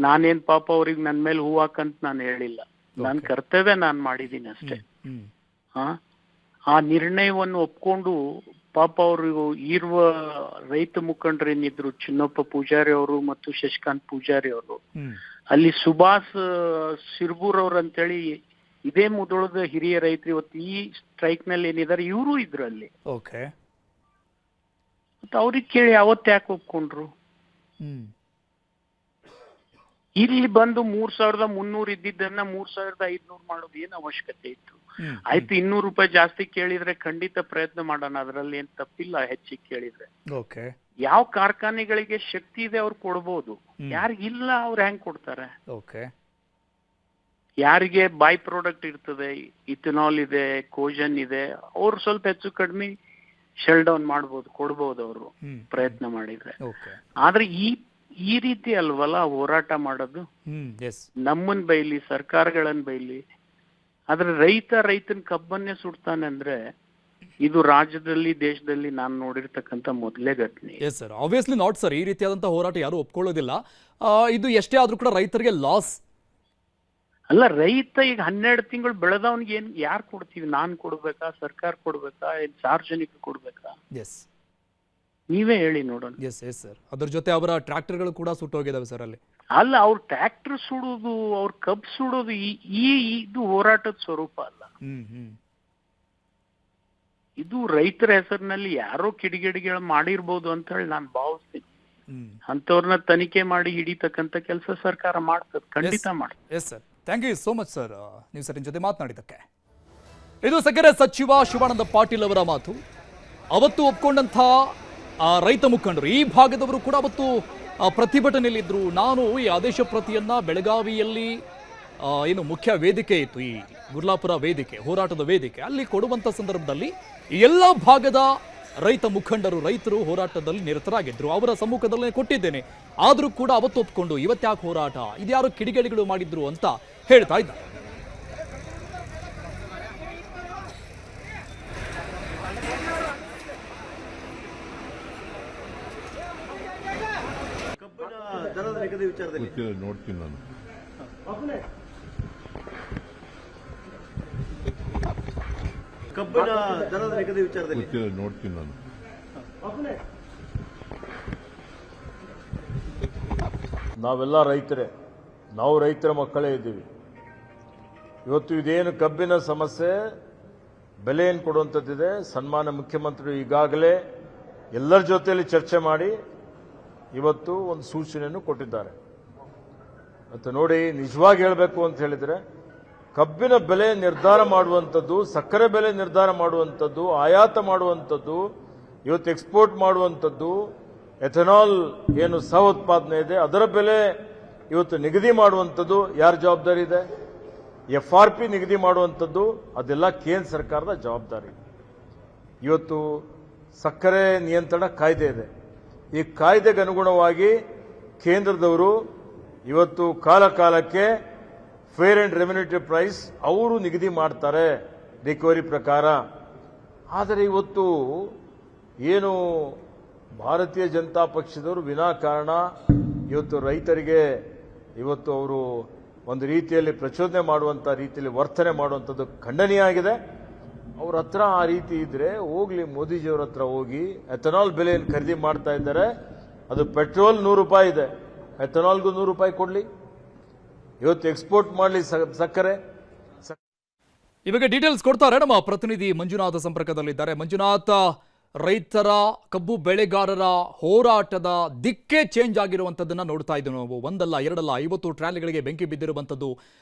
ನಾನೇನ್ ಪಾಪ ಅವ್ರಿಗೆ ನನ್ ಮೇಲೆ ಹೂ ಹಾಕಂತ ನಾನು ಹೇಳಿಲ್ಲ. ನನ್ ಕರ್ತವ್ಯ ನಾನ್ ಮಾಡಿದೀನಿ ಅಷ್ಟೇ. ಆ ನಿರ್ಣಯವನ್ನು ಒಪ್ಕೊಂಡು ಪಾಪ ಅವರು ಇರುವ ರೈತ ಮುಖಂಡರೇನಿದ್ರು, ಚಿನ್ನಪ್ಪ ಪೂಜಾರಿ ಅವರು ಮತ್ತು ಶಶಿಕಾಂತ್ ಪೂಜಾರಿ ಅವರು, ಅಲ್ಲಿ ಸುಭಾಷ್ ಸಿರ್ಬೂರ್ ಅವ್ರು ಅಂತೇಳಿ ಇದೇ ಮುಧೋಳದ ಹಿರಿಯ ರೈತರು ಇವತ್ತು ಈ ಸ್ಟ್ರೈಕ್ ನಲ್ಲಿ ಏನಿದ್ದಾರೆ ಇವರು ಇದ್ರು ಅಲ್ಲಿ. ಅವ್ರಿಗೆ ಕೇಳಿ ಅವತ್ತು ಯಾಕೆ ಒಪ್ಕೊಂಡ್ರು? ಇಲ್ಲಿ ಬಂದು 3300 ಇದ್ದಿದ್ದನ್ನ 3500 ಮಾಡೋದು ಏನ್ ಅವಶ್ಯಕತೆ ಇತ್ತು? ಆಯ್ತು, 200 ರೂಪಾಯಿ ಜಾಸ್ತಿ ಕೇಳಿದ್ರೆ ಖಂಡಿತ ಪ್ರಯತ್ನ ಮಾಡೋಣ, ಅದ್ರಲ್ಲಿ ಏನ್ ತಪ್ಪಿಲ್ಲ. ಹೆಚ್ಚಿಗೆ ಕೇಳಿದ್ರೆ ಯಾವ ಕಾರ್ಖಾನೆಗಳಿಗೆ ಶಕ್ತಿ ಇದೆ ಅವ್ರು ಕೊಡ್ಬೋದು, ಯಾರಿಗಿಲ್ಲ ಅವ್ರು ಹೆಂಗ್ ಕೊಡ್ತಾರೆ? ಯಾರಿಗೆ ಬೈ ಪ್ರಾಡಕ್ಟ್ ಇರ್ತದೆ, ಇಥನಾಲ್ ಇದೆ, ಕೋಜನ್ ಇದೆ, ಅವ್ರು ಸ್ವಲ್ಪ ಹೆಚ್ಚು ಕಡಿಮೆ ಶೆಲ್ ಡೌನ್ ಮಾಡ್ಬೋದು, ಕೊಡ್ಬೋದು ಅವರು ಪ್ರಯತ್ನ ಮಾಡಿದ್ರೆ. ಆದ್ರೆ ಈ ರೀತಿ ಅಲ್ವಲ್ಲ ಹೋರಾಟ ಮಾಡೋದು. ನಮ್ಮನ್ ಬೈಲಿ, ಸರ್ಕಾರಗಳನ್ನ ಬೈಲಿ, ಆದ್ರೆ ರೈತನ ಕಬ್ಬನ್ನೇ ಸುಡ್ತಾನೆ ಅಂದ್ರೆ ಇದು ರಾಜ್ಯದಲ್ಲಿ ದೇಶದಲ್ಲಿ ನಾನು ನೋಡಿರ್ತಕ್ಕಂಥ ಮೊದಲೇ ಘಟನೆ. Yes sir, obviously not sir. ಈ ರೀತಿಯಾದಂತಹ ಹೋರಾಟ ಯಾರು ಒಪ್ಕೊಳ್ಳೋದಿಲ್ಲ. ಇದು ಎಷ್ಟೇ ಆದ್ರೂ ಕೂಡ ರೈತರಿಗೆ ಲಾಸ್ ಅಲ್ಲ. ರೈತ ಈಗ 12 ತಿಂಗಳು ಬೆಳೆದವನಿಗೆ ಏನ್ ಯಾರು ಕೊಡ್ತೀವಿ? ನಾನ್ ಕೊಡ್ಬೇಕಾ, ಸರ್ಕಾರ ಕೊಡ್ಬೇಕಾ, ಸಾರ್ವಜನಿಕ ಕೊಡ್ಬೇಕಾ? ಎಸ್, ನೀವೇ ಹೇಳಿ ನೋಡೋಣ. Yes yes sir. ಅದ್ರ ಜೊತೆ ಅವರ ಟ್ರ್ಯಾಕ್ಟರ್ಗಳು ಕೂಡ ಸುಟ್ಟೋಗಿದಾವೆ ಸರ್ ಅಲ್ಲಿ. ಅಲ್ಲ, ಅವ್ರ ಟ್ರ್ಯಾಕ್ಟರ್ ಸುಡೋದು, ಅವ್ರ ಕಬ್ಬು ಸುಡೋದು ಇದು ಹೋರಾಟದ ಸ್ವರೂಪ ಅಲ್ಲ. ಇದು ರೈತರ ಹೆಸರಿನಲ್ಲಿ ಯಾರೋ ಕಿಡಿಗೇಡಿಗಳು ಮಾಡಿರ್ಬೋದು ಅಂತ ಹೇಳಿ ನಾನು ಭಾವಿಸ್ತೀನಿ. ಅಂತವ್ರನ್ನ ತನಿಖೆ ಮಾಡಿ ಹಿಡಿತಕ್ಕಂತ ಕೆಲಸ ಸರ್ಕಾರ ಮಾಡ್ತದೆ, ಖಂಡಿತ ಮಾಡ್ತದೆ. Yes sir, thank you so much sir, ನೀವು ಸರ್ ಜೊತೆ ಮಾತನಾಡಿದ್ದಕ್ಕೆ. ಇದು ಸಕ್ಕರೆ ಸಚಿವ ಶಿವಾನಂದ ಪಾಟೀಲ್ ಅವರ ಮಾತು. ಅವತ್ತು ಒಪ್ಕೊಂಡಂಥ ರೈತ ಮುಖಂಡರು, ಈ ಭಾಗದವರು ಕೂಡ ಅವತ್ತು ಪ್ರತಿಭಟನೆಯಲ್ಲಿದ್ದರು. ನಾನು ಈ ಆದೇಶ ಪ್ರತಿಯನ್ನ ಬೆಳಗಾವಿಯಲ್ಲಿ ಏನು ಮುಖ್ಯ ವೇದಿಕೆ ಇತ್ತು, ಈ ಗುರ್ಲಾಪುರ ವೇದಿಕೆ, ಹೋರಾಟದ ವೇದಿಕೆ, ಅಲ್ಲಿ ಕೊಡುವಂಥ ಸಂದರ್ಭದಲ್ಲಿ ಎಲ್ಲ ಭಾಗದ ರೈತ ಮುಖಂಡರು, ರೈತರು ಹೋರಾಟದಲ್ಲಿ ನಿರತರಾಗಿದ್ದರು. ಅವರ ಸಮ್ಮುಖದಲ್ಲೇ ಕೊಟ್ಟಿದ್ದೇನೆ. ಆದರೂ ಕೂಡ ಅವತ್ತು ಒಪ್ಕೊಂಡು ಇವತ್ತ್ಯಾಕೆ ಹೋರಾಟ, ಇದ್ಯಾರು ಕಿಡಿಗೇಡಿಗಳು ಮಾಡಿದ್ರು ಅಂತ ಹೇಳ್ತಾ ಇದ್ದಾರೆ. ನೋಡ್ತೀನಿ ನಾನು. ಕಬ್ಬಿನ ದರದ ನಿಗದಿ ವಿಚಾರದಲ್ಲಿ ನೋಡ್ತೀನಿ ನಾನು. ನಾವೆಲ್ಲ ರೈತರೇ, ನಾವು ರೈತರ ಮಕ್ಕಳೇ ಇದ್ದೀವಿ. ಇವತ್ತು ಇದೇನು ಕಬ್ಬಿನ ಸಮಸ್ಯೆ, ಬೆಲೆಯನ್ನು ಕೊಡುವಂಥದ್ದಿದೆ. ಸನ್ಮಾನ್ಯ ಮುಖ್ಯಮಂತ್ರಿ ಈಗಾಗಲೇ ಎಲ್ಲರ ಜೊತೆಯಲ್ಲಿ ಚರ್ಚೆ ಮಾಡಿ ಇವತ್ತು ಒಂದು ಸೂಚನೆಯನ್ನು ಕೊಟ್ಟಿದ್ದಾರೆ. ಮತ್ತು ನೋಡಿ, ನಿಜವಾಗಿ ಹೇಳಬೇಕು ಅಂತ ಹೇಳಿದರೆ, ಕಬ್ಬಿನ ಬೆಲೆ ನಿರ್ಧಾರ ಮಾಡುವಂಥದ್ದು, ಸಕ್ಕರೆ ಬೆಲೆ ನಿರ್ಧಾರ ಮಾಡುವಂಥದ್ದು, ಆಯಾತ ಮಾಡುವಂಥದ್ದು, ಇವತ್ತು ಎಕ್ಸ್ಪೋರ್ಟ್ ಮಾಡುವಂಥದ್ದು, ಎಥೆನಾಲ್ ಏನು ಸಹ ಉತ್ಪಾದನೆ ಇದೆ ಅದರ ಬೆಲೆ ಇವತ್ತು ನಿಗದಿ ಮಾಡುವಂಥದ್ದು ಯಾರ ಜವಾಬ್ದಾರಿ ಇದೆ? FRP ನಿಗದಿ ಮಾಡುವಂಥದ್ದು ಅದೆಲ್ಲ ಕೇಂದ್ರ ಸರ್ಕಾರದ ಜವಾಬ್ದಾರಿ. ಇವತ್ತು ಸಕ್ಕರೆ ನಿಯಂತ್ರಣ ಕಾಯ್ದೆ ಇದೆ. ಈ ಕಾಯ್ದೆಗೆ ಅನುಗುಣವಾಗಿ ಕೇಂದ್ರದವರು ಇವತ್ತು ಕಾಲ ಕಾಲಕ್ಕೆ ಫೇರ್ ಅಂಡ್ ರೆಮ್ಯುನೇಟಿವ್ ಪ್ರೈಸ್ ಅವರು ನಿಗದಿ ಮಾಡ್ತಾರೆ ರಿಕವರಿ ಪ್ರಕಾರ. ಆದರೆ ಇವತ್ತು ಏನು ಭಾರತೀಯ ಜನತಾ ಪಕ್ಷದವರು ವಿನಾಕಾರಣ ಇವತ್ತು ರೈತರಿಗೆ ಇವತ್ತು ಅವರು ಒಂದು ರೀತಿಯಲ್ಲಿ ಪ್ರಚೋದನೆ ಮಾಡುವಂಥ ರೀತಿಯಲ್ಲಿ ವರ್ತನೆ ಮಾಡುವಂಥದ್ದು ಖಂಡನೀಯ ಆಗಿದೆ. ಅವ್ರ ಹತ್ರ ಆ ರೀತಿ ಇದ್ರೆ ಹೋಗ್ಲಿ, ಮೋದಿಜಿಯವ್ರ ಹತ್ರ ಹೋಗಿ ಎಥನಾಲ್ ಬೆಲೆಯನ್ನು ಖರೀದಿ ಮಾಡ್ತಾ ಇದ್ದಾರೆ. ಅದು ಪೆಟ್ರೋಲ್ 100 ರೂಪಾಯಿ ಇದೆ, ಎಥನಾಲ್ಗೂ 100 ರೂಪಾಯಿ ಕೊಡ್ಲಿ. ಇವತ್ತು ಎಕ್ಸ್ಪೋರ್ಟ್ ಮಾಡಲಿ ಸಕ್ಕರೆ. ಈ ಬಗ್ಗೆ ಡೀಟೇಲ್ಸ್ ಕೊಡ್ತಾರೆ ನಮ್ಮ ಪ್ರತಿನಿಧಿ ಮಂಜುನಾಥ ಸಂಪರ್ಕದಲ್ಲಿದ್ದಾರೆ. ಮಂಜುನಾಥ್, ರೈತರ, ಕಬ್ಬು ಬೆಳೆಗಾರರ ಹೋರಾಟದ ದಿಕ್ಕೇ ಚೇಂಜ್ ಆಗಿರುವಂಥದ್ದನ್ನ ನೋಡ್ತಾ ಇದ್ದೀವಿ ನಾವು. ಒಂದಲ್ಲ ಎರಡಲ್ಲ 50 ಟ್ರಾಲಿಗಳಿಗೆ ಬೆಂಕಿ ಬಿದ್ದಿರುವಂಥದ್ದು.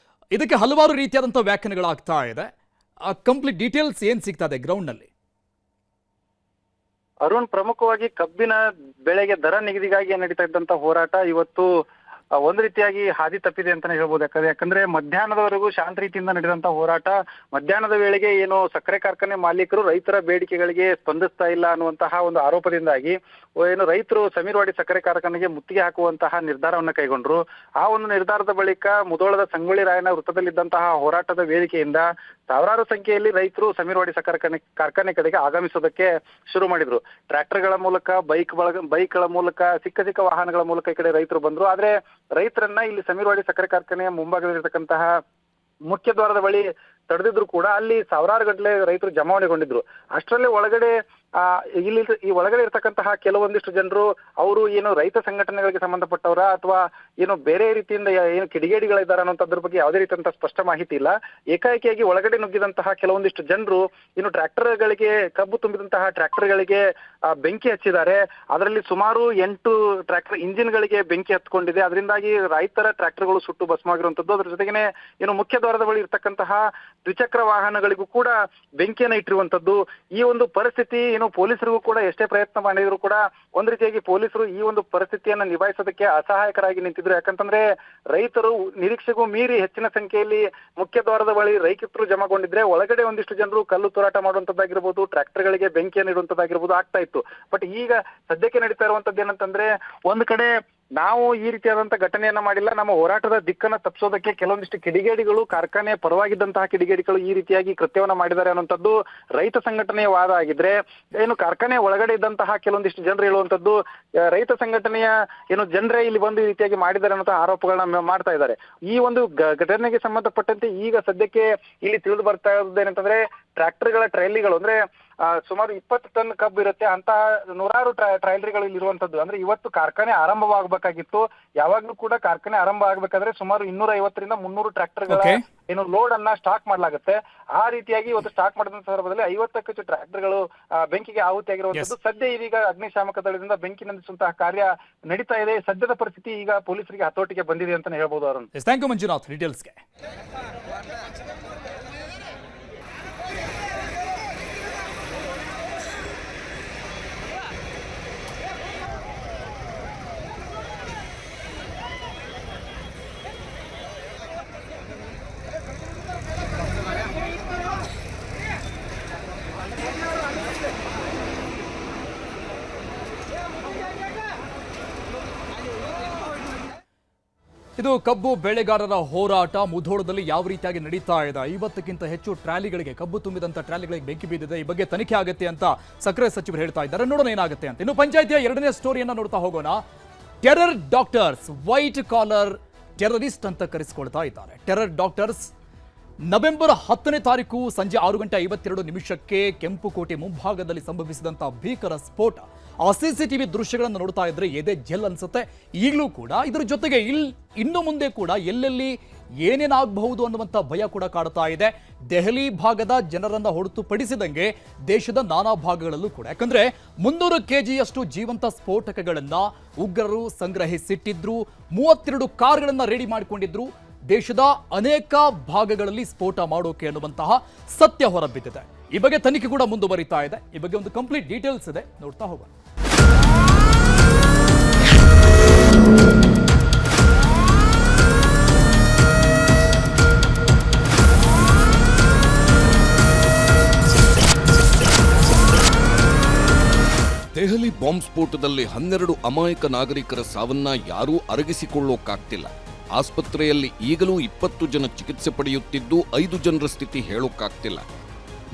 ಇದಕ್ಕೆ ಹಲವಾರು ರೀತಿಯಾದಂಥ ವ್ಯಾಖ್ಯಾನಗಳಾಗ್ತಾ ಇದೆ. ಕಂಪ್ಲೀಟ್ ಡೀಟೇಲ್ಸ್ ಏನ್ ಸಿಗ್ತಾ ಇದೆ ಗ್ರೌಂಡ್ ನಲ್ಲಿ? ಅರುಣ್, ಪ್ರಮುಖವಾಗಿ ಕಬ್ಬಿನ ಬೆಳೆಗೆ ದರ ನಿಗದಿಗಾಗಿ ನಡೀತಾ ಇದ್ದಂತ ಹೋರಾಟ ಇವತ್ತು ಒಂದ್ ರೀತಿಯಾಗಿ ಹಾದಿ ತಪ್ಪಿದೆ ಅಂತಾನೆ ಹೇಳ್ಬೋದು. ಯಾಕಂದ್ರೆ ಮಧ್ಯಾಹ್ನದವರೆಗೂ ಶಾಂತ ರೀತಿಯಿಂದ ನಡೆದಂತ ಹೋರಾಟ, ಮಧ್ಯಾಹ್ನದ ವೇಳೆಗೆ ಏನು ಸಕ್ಕರೆ ಕಾರ್ಖಾನೆ ಮಾಲೀಕರು ರೈತರ ಬೇಡಿಕೆಗಳಿಗೆ ಸ್ಪಂದಿಸ್ತಾ ಇಲ್ಲ ಅನ್ನುವಂತಹ ಒಂದು ಆರೋಪದಿಂದಾಗಿ ಏನು ರೈತರು ಸಮೀರ್ವಾಡಿ ಸಕ್ಕರೆ ಕಾರ್ಖಾನೆಗೆ ಮುತ್ತಿಗೆ ಹಾಕುವಂತಹ ನಿರ್ಧಾರವನ್ನು ಕೈಗೊಂಡ್ರು. ಆ ಒಂದು ನಿರ್ಧಾರದ ಬಳಿಕ ಮುಧೋಳದ ಸಂಗೊಳ್ಳಿ ರಾಯಣ್ಣ ವೃತ್ತದಲ್ಲಿದ್ದಂತಹ ಹೋರಾಟದ ವೇದಿಕೆಯಿಂದ ಸಾವಿರಾರು ಸಂಖ್ಯೆಯಲ್ಲಿ ರೈತರು ಸಮೀರ್ವಾಡಿ ಸಕ್ಕರೆ ಕಾರ್ಖಾನೆ ಕಡೆಗೆ ಆಗಮಿಸೋದಕ್ಕೆ ಶುರು ಮಾಡಿದ್ರು. ಟ್ರ್ಯಾಕ್ಟರ್ಗಳ ಮೂಲಕ, ಬೈಕ್ಗಳ ಮೂಲಕ, ಚಿಕ್ಕ ಚಿಕ್ಕ ವಾಹನಗಳ ಮೂಲಕ ಈ ಕಡೆ ರೈತರು ಬಂದ್ರು. ಆದ್ರೆ ರೈತರನ್ನ ಇಲ್ಲಿ ಸಮೀರ್ವಾಡಿ ಸಕ್ಕರೆ ಕಾರ್ಖಾನೆಯ ಮುಂಭಾಗದಲ್ಲಿರ್ತಕ್ಕಂತಹ ಮುಖ್ಯ ದ್ವಾರದ ಬಳಿ ತಡೆದಿದ್ರು ಕೂಡ ಅಲ್ಲಿ ಸಾವಿರಾರು ಗಟ್ಟಲೆ ರೈತರು ಜಮಾವಣೆಗೊಂಡಿದ್ರು. ಅಷ್ಟರಲ್ಲೇ ಒಳಗಡೆ ಈ ಒಳಗಡೆ ಇರ್ತಕ್ಕಂತಹ ಕೆಲವೊಂದಿಷ್ಟು ಜನರು ಅವರು ಏನು ರೈತ ಸಂಘಟನೆಗಳಿಗೆ ಸಂಬಂಧಪಟ್ಟವರ ಅಥವಾ ಏನು ಬೇರೆ ರೀತಿಯಿಂದ ಏನು ಕಿಡಿಗೇಡಿಗಳಿದ್ದಾರೆ ಅನ್ನೋದ್ರ ಬಗ್ಗೆ ಯಾವುದೇ ರೀತಿಯಂತ ಸ್ಪಷ್ಟ ಮಾಹಿತಿ ಇಲ್ಲ. ಏಕಾಏಕಿಯಾಗಿ ಒಳಗಡೆ ನುಗ್ಗಿದಂತಹ ಕೆಲವೊಂದಿಷ್ಟು ಜನರು ಇನ್ನು ಟ್ರ್ಯಾಕ್ಟರ್ಗಳಿಗೆ, ಕಬ್ಬು ತುಂಬಿದಂತಹ ಟ್ರ್ಯಾಕ್ಟರ್ಗಳಿಗೆ ಬೆಂಕಿ ಹಚ್ಚಿದ್ದಾರೆ. ಅದರಲ್ಲಿ ಸುಮಾರು 8 ಟ್ರ್ಯಾಕ್ಟರ್ ಇಂಜಿನ್ಗಳಿಗೆ ಬೆಂಕಿ ಹತ್ಕೊಂಡಿದೆ. ಅದರಿಂದಾಗಿ ರೈತರ ಟ್ರ್ಯಾಕ್ಟರ್ಗಳು ಸುಟ್ಟು ಭಸ್ಮವಾಗಿರುವಂತದ್ದು. ಅದ್ರ ಜೊತೆಗೇನೆ ಏನು ಮುಖ್ಯ ದ್ವಾರದ ಬಳಿ ಇರ್ತಕ್ಕಂತಹ ದ್ವಿಚಕ್ರ ವಾಹನಗಳಿಗೂ ಕೂಡ ಬೆಂಕಿಯನ್ನು ಇಟ್ಟಿರುವಂತದ್ದು. ಈ ಒಂದು ಪರಿಸ್ಥಿತಿ ಏನು ಪೊಲೀಸರಿಗೂ ಕೂಡ ಎಷ್ಟೇ ಪ್ರಯತ್ನ ಮಾಡಿದ್ರು ಕೂಡ ಒಂದ್ ರೀತಿಯಾಗಿ ಪೊಲೀಸರು ಈ ಒಂದು ಪರಿಸ್ಥಿತಿಯನ್ನ ನಿಭಾಯಿಸೋದಕ್ಕೆ ಅಸಹಾಯಕರಾಗಿ ನಿಂತಿದ್ರು. ಯಾಕಂತಂದ್ರೆ ರೈತರು ನಿರೀಕ್ಷೆಗೂ ಮೀರಿ ಹೆಚ್ಚಿನ ಸಂಖ್ಯೆಯಲ್ಲಿ ಮುಖ್ಯ ದ್ವಾರದ ಬಳಿ ರೈತರು ಜಮಾಗೊಂಡಿದ್ರೆ ಒಳಗಡೆ ಒಂದಿಷ್ಟು ಜನರು ಕಲ್ಲು ತೂರಾಟ ಮಾಡುವಂತದ್ದಾಗಿರ್ಬೋದು, ಟ್ರ್ಯಾಕ್ಟರ್ಗಳಿಗೆ ಬೆಂಕಿಯನ್ನು ಇಡುವಂತದ್ದಾಗಿರ್ಬೋದು ಆಗ್ತಾ ಇತ್ತು. ಬಟ್ ಈಗ ಸದ್ಯಕ್ಕೆ ನಡೀತಾ ಇರುವಂತದ್ದು ಏನಂತಂದ್ರೆ ಒಂದ್ ಕಡೆ ನಾವು ಈ ರೀತಿಯಾದಂತಹ ಘಟನೆಯನ್ನ ಮಾಡಿಲ್ಲ. ನಮ್ಮ ಹೋರಾಟದ ದಿಕ್ಕನ್ನ ತಪ್ಪಿಸೋದಕ್ಕೆ ಕೆಲವೊಂದಿಷ್ಟು ಕಿಡಿಗೇಡಿಗಳು, ಕಾರ್ಖಾನೆ ಪರವಾಗಿದ್ದಂತಹ ಕಿಡಿಗೇಡಿಗಳು ಈ ರೀತಿಯಾಗಿ ಕೃತ್ಯವನ್ನ ಮಾಡಿದ್ದಾರೆ ಅನ್ನುವಂಥದ್ದು ರೈತ ಸಂಘಟನೆಯ ವಾದ ಆಗಿದ್ರೆ, ಏನು ಕಾರ್ಖಾನೆ ಒಳಗಡೆ ಇದ್ದಂತಹ ಕೆಲವೊಂದಿಷ್ಟು ಜನರು ಹೇಳುವಂತದ್ದು ರೈತ ಸಂಘಟನೆಯ ಏನು ಜನರೇ ಇಲ್ಲಿ ಬಂದು ಈ ರೀತಿಯಾಗಿ ಮಾಡಿದ್ದಾರೆ ಅನ್ನೋ ಆರೋಪಗಳನ್ನ ಮಾಡ್ತಾ ಇದ್ದಾರೆ. ಈ ಒಂದು ಘಟನೆಗೆ ಸಂಬಂಧಪಟ್ಟಂತೆ ಈಗ ಸದ್ಯಕ್ಕೆ ಇಲ್ಲಿ ತಿಳಿದು ಬರ್ತಾ ಇರೋದೇನಂತಂದ್ರೆ, ಟ್ರ್ಯಾಕ್ಟರ್ಗಳ ಟ್ರೈಲಿಗಳು ಅಂದ್ರೆ ಸುಮಾರು 20 ಟನ್ ಕಬ್ಬು ಇರುತ್ತೆ, ಅಂತಹ 100 ಟ್ರೈಲರಿಗಳು ಇಲ್ಲಿ ಇರುವಂತದ್ದು. ಅಂದ್ರೆ ಇವತ್ತು ಕಾರ್ಖಾನೆ ಆರಂಭವಾಗಬೇಕಾಗಿತ್ತು. ಯಾವಾಗ್ಲೂ ಕೂಡ ಕಾರ್ಖಾನೆ ಆರಂಭ ಆಗ್ಬೇಕಾದ್ರೆ ಸುಮಾರು 250ರಿಂದ 300 ಟ್ರ್ಯಾಕ್ಟರ್ಗಳ ಏನು ಲೋಡ್ ಅನ್ನ ಸ್ಟಾಕ್ ಮಾಡಲಾಗುತ್ತೆ. ಆ ರೀತಿಯಾಗಿ ಇವತ್ತು ಸ್ಟಾಕ್ ಮಾಡಿದ ಸಂದರ್ಭದಲ್ಲಿ 50ಕ್ಕೂ ಹೆಚ್ಚು ಟ್ರ್ಯಾಕ್ಟರ್ಗಳು ಬೆಂಕಿಗೆ ಆಹುತಿಯಾಗಿರುವಂತದ್ದು. ಸದ್ಯ ಇದೀಗ ಅಗ್ನಿಶಾಮಕ ದಳದಿಂದ ಬೆಂಕಿ ನಂದಿಸುವಂತಹ ಕಾರ್ಯ ನಡೀತಾ ಇದೆ. ಸದ್ಯದ ಪರಿಸ್ಥಿತಿ ಈಗ ಪೊಲೀಸರಿಗೆ ಹತೋಟಿಗೆ ಬಂದಿದೆ ಅಂತ ಹೇಳ್ಬೋದು. ಅರುಣ್, ಥ್ಯಾಂಕ್ ಯು ಮಂಜುನಾಥ್ ಡೀಟೇಲ್ಸ್ಗೆ. ಇದು ಕಬ್ಬು ಬೆಳೆಗಾರರ ಹೋರಾಟ ಮುಧೋಳದಲ್ಲಿ ಯಾವ ರೀತಿಯಾಗಿ ನಡೀತಾ ಇದೆ. 50ಕ್ಕಿಂತ ಹೆಚ್ಚು ಟ್ರಾಲಿಗಳಿಗೆ, ಕಬ್ಬು ತುಂಬಿದಂತ ಟ್ರಾಲಿಗಳಿಗೆ ಬೆಂಕಿ ಬಿದ್ದಿದೆ. ಈ ಬಗ್ಗೆ ತನಿಖೆ ಆಗುತ್ತೆ ಅಂತ ಸಕ್ಕರೆ ಸಚಿವರು ಹೇಳ್ತಾ ಇದ್ದಾರೆ. ನೋಡೋಣ ಏನಾಗುತ್ತೆ ಅಂತ. ಇನ್ನು ಪಂಚಾಯಿತಿಯ ಎರಡನೇ ಸ್ಟೋರಿಯನ್ನ ನೋಡ್ತಾ ಹೋಗೋಣ. Terror doctors white collar terrorist ಅಂತ ಕರೆಸಿಕೊಳ್ತಾ ಇದ್ದಾರೆ. ಟೆರರ್ ಡಾಕ್ಟರ್ಸ್ ನವೆಂಬರ್ 10ನೇ ತಾರೀಕು ಸಂಜೆ 6:52 ಕೆಂಪುಕೋಟೆ ಮುಂಭಾಗದಲ್ಲಿ ಸಂಭವಿಸಿದಂತಹ ಭೀಕರ ಸ್ಫೋಟ. ಆ ಸಿಸಿಟಿವಿ ದೃಶ್ಯಗಳನ್ನು ನೋಡ್ತಾ ಇದ್ರೆ ಎದೆ ಜೆಲ್ ಅನ್ಸುತ್ತೆ. ಈಗಲೂ ಕೂಡ ಇದರ ಜೊತೆಗೆ ಇನ್ನು ಮುಂದೆ ಕೂಡ ಎಲ್ಲೆಲ್ಲಿ ಏನೇನಾಗಬಹುದು ಅನ್ನುವಂಥ ಭಯ ಕೂಡ ಕಾಡ್ತಾ ಇದೆ. ದೆಹಲಿ ಭಾಗದ ಜನರನ್ನ ಹೊರತುಪಡಿಸಿದಂಗೆ ದೇಶದ ನಾನಾ ಭಾಗಗಳಲ್ಲೂ ಕೂಡ, ಯಾಕಂದ್ರೆ 300 kgಯಷ್ಟು ಜೀವಂತ ಸ್ಫೋಟಕಗಳನ್ನ ಉಗ್ರರು ಸಂಗ್ರಹಿಸಿಟ್ಟಿದ್ರು. 32 ಕಾರ್ಗಳನ್ನ ರೆಡಿ ಮಾಡಿಕೊಂಡಿದ್ರು. ದೇಶದ ಅನೇಕ ಭಾಗಗಳಲ್ಲಿ ಸ್ಫೋಟ ಮಾಡೋಕೆ ಅನ್ನುವಂತಹ ಸತ್ಯ ಹೊರಬಿದ್ದಿದೆ. ಈ ಬಗ್ಗೆ ತನಿಖೆ ಕೂಡ ಮುಂದುವರಿತಾ ಇದೆ. ಈ ಬಗ್ಗೆ ಒಂದು ಕಂಪ್ಲೀಟ್ ಡೀಟೇಲ್ಸ್ ಇದೆ, ನೋಡ್ತಾ ಹೋಗೋಣ. ದೆಹಲಿ ಬಾಂಬ್ ಸ್ಫೋಟದಲ್ಲಿ 12 ಅಮಾಯಕ ನಾಗರಿಕರ ಸಾವನ್ನ ಯಾರೂ ಅರಗಿಸಿಕೊಳ್ಳೋಕ್ಕಾಗ್ತಿಲ್ಲ. ಆಸ್ಪತ್ರೆಯಲ್ಲಿ ಈಗಲೂ 20 ಜನ ಚಿಕಿತ್ಸೆ ಪಡೆಯುತ್ತಿದ್ದು 5 ಜನರ ಸ್ಥಿತಿ ಹೇಳೋಕ್ಕಾಗ್ತಿಲ್ಲ.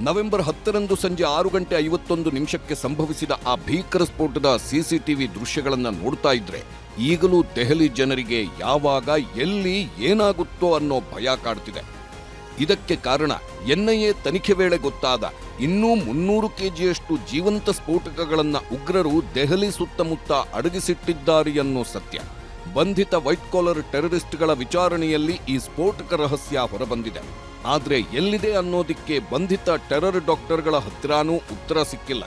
ನವೆಂಬರ್ 10ರಂದು ಸಂಜೆ 6:51 ಸಂಭವಿಸಿದ ಆ ಭೀಕರ ಸ್ಫೋಟದ ಸಿಸಿಟಿವಿ ದೃಶ್ಯಗಳನ್ನು ನೋಡ್ತಾ ಇದ್ರೆ ಈಗಲೂ ದೆಹಲಿ ಜನರಿಗೆ ಯಾವಾಗ ಎಲ್ಲಿ ಏನಾಗುತ್ತೋ ಅನ್ನೋ ಭಯ ಕಾಡ್ತಿದೆ. ಇದಕ್ಕೆ ಕಾರಣ ಎನ್ಐಎ ತನಿಖೆ ವೇಳೆ ಗೊತ್ತಾದ ಇನ್ನೂ 300 kgಯಷ್ಟು ಜೀವಂತ ಸ್ಫೋಟಕಗಳನ್ನು ಉಗ್ರರು ದೆಹಲಿ ಸುತ್ತಮುತ್ತ ಅಡಗಿಸಿಟ್ಟಿದ್ದಾರೆ ಅನ್ನೋ ಸತ್ಯ. ಬಂಧಿತ ವೈಟ್ ಕಾಲರ್ ಟೆರರಿಸ್ಟ್ಗಳ ವಿಚಾರಣೆಯಲ್ಲಿ ಈ ಸ್ಫೋಟಕ ರಹಸ್ಯ ಹೊರಬಂದಿದೆ. ಆದ್ರೆ ಎಲ್ಲಿದೆ ಅನ್ನೋದಕ್ಕೆ ಬಂಧಿತ ಟೆರರ್ ಡಾಕ್ಟರ್ಗಳ ಹತ್ತಿರನೂ ಉತ್ತರ ಸಿಕ್ಕಿಲ್ಲ.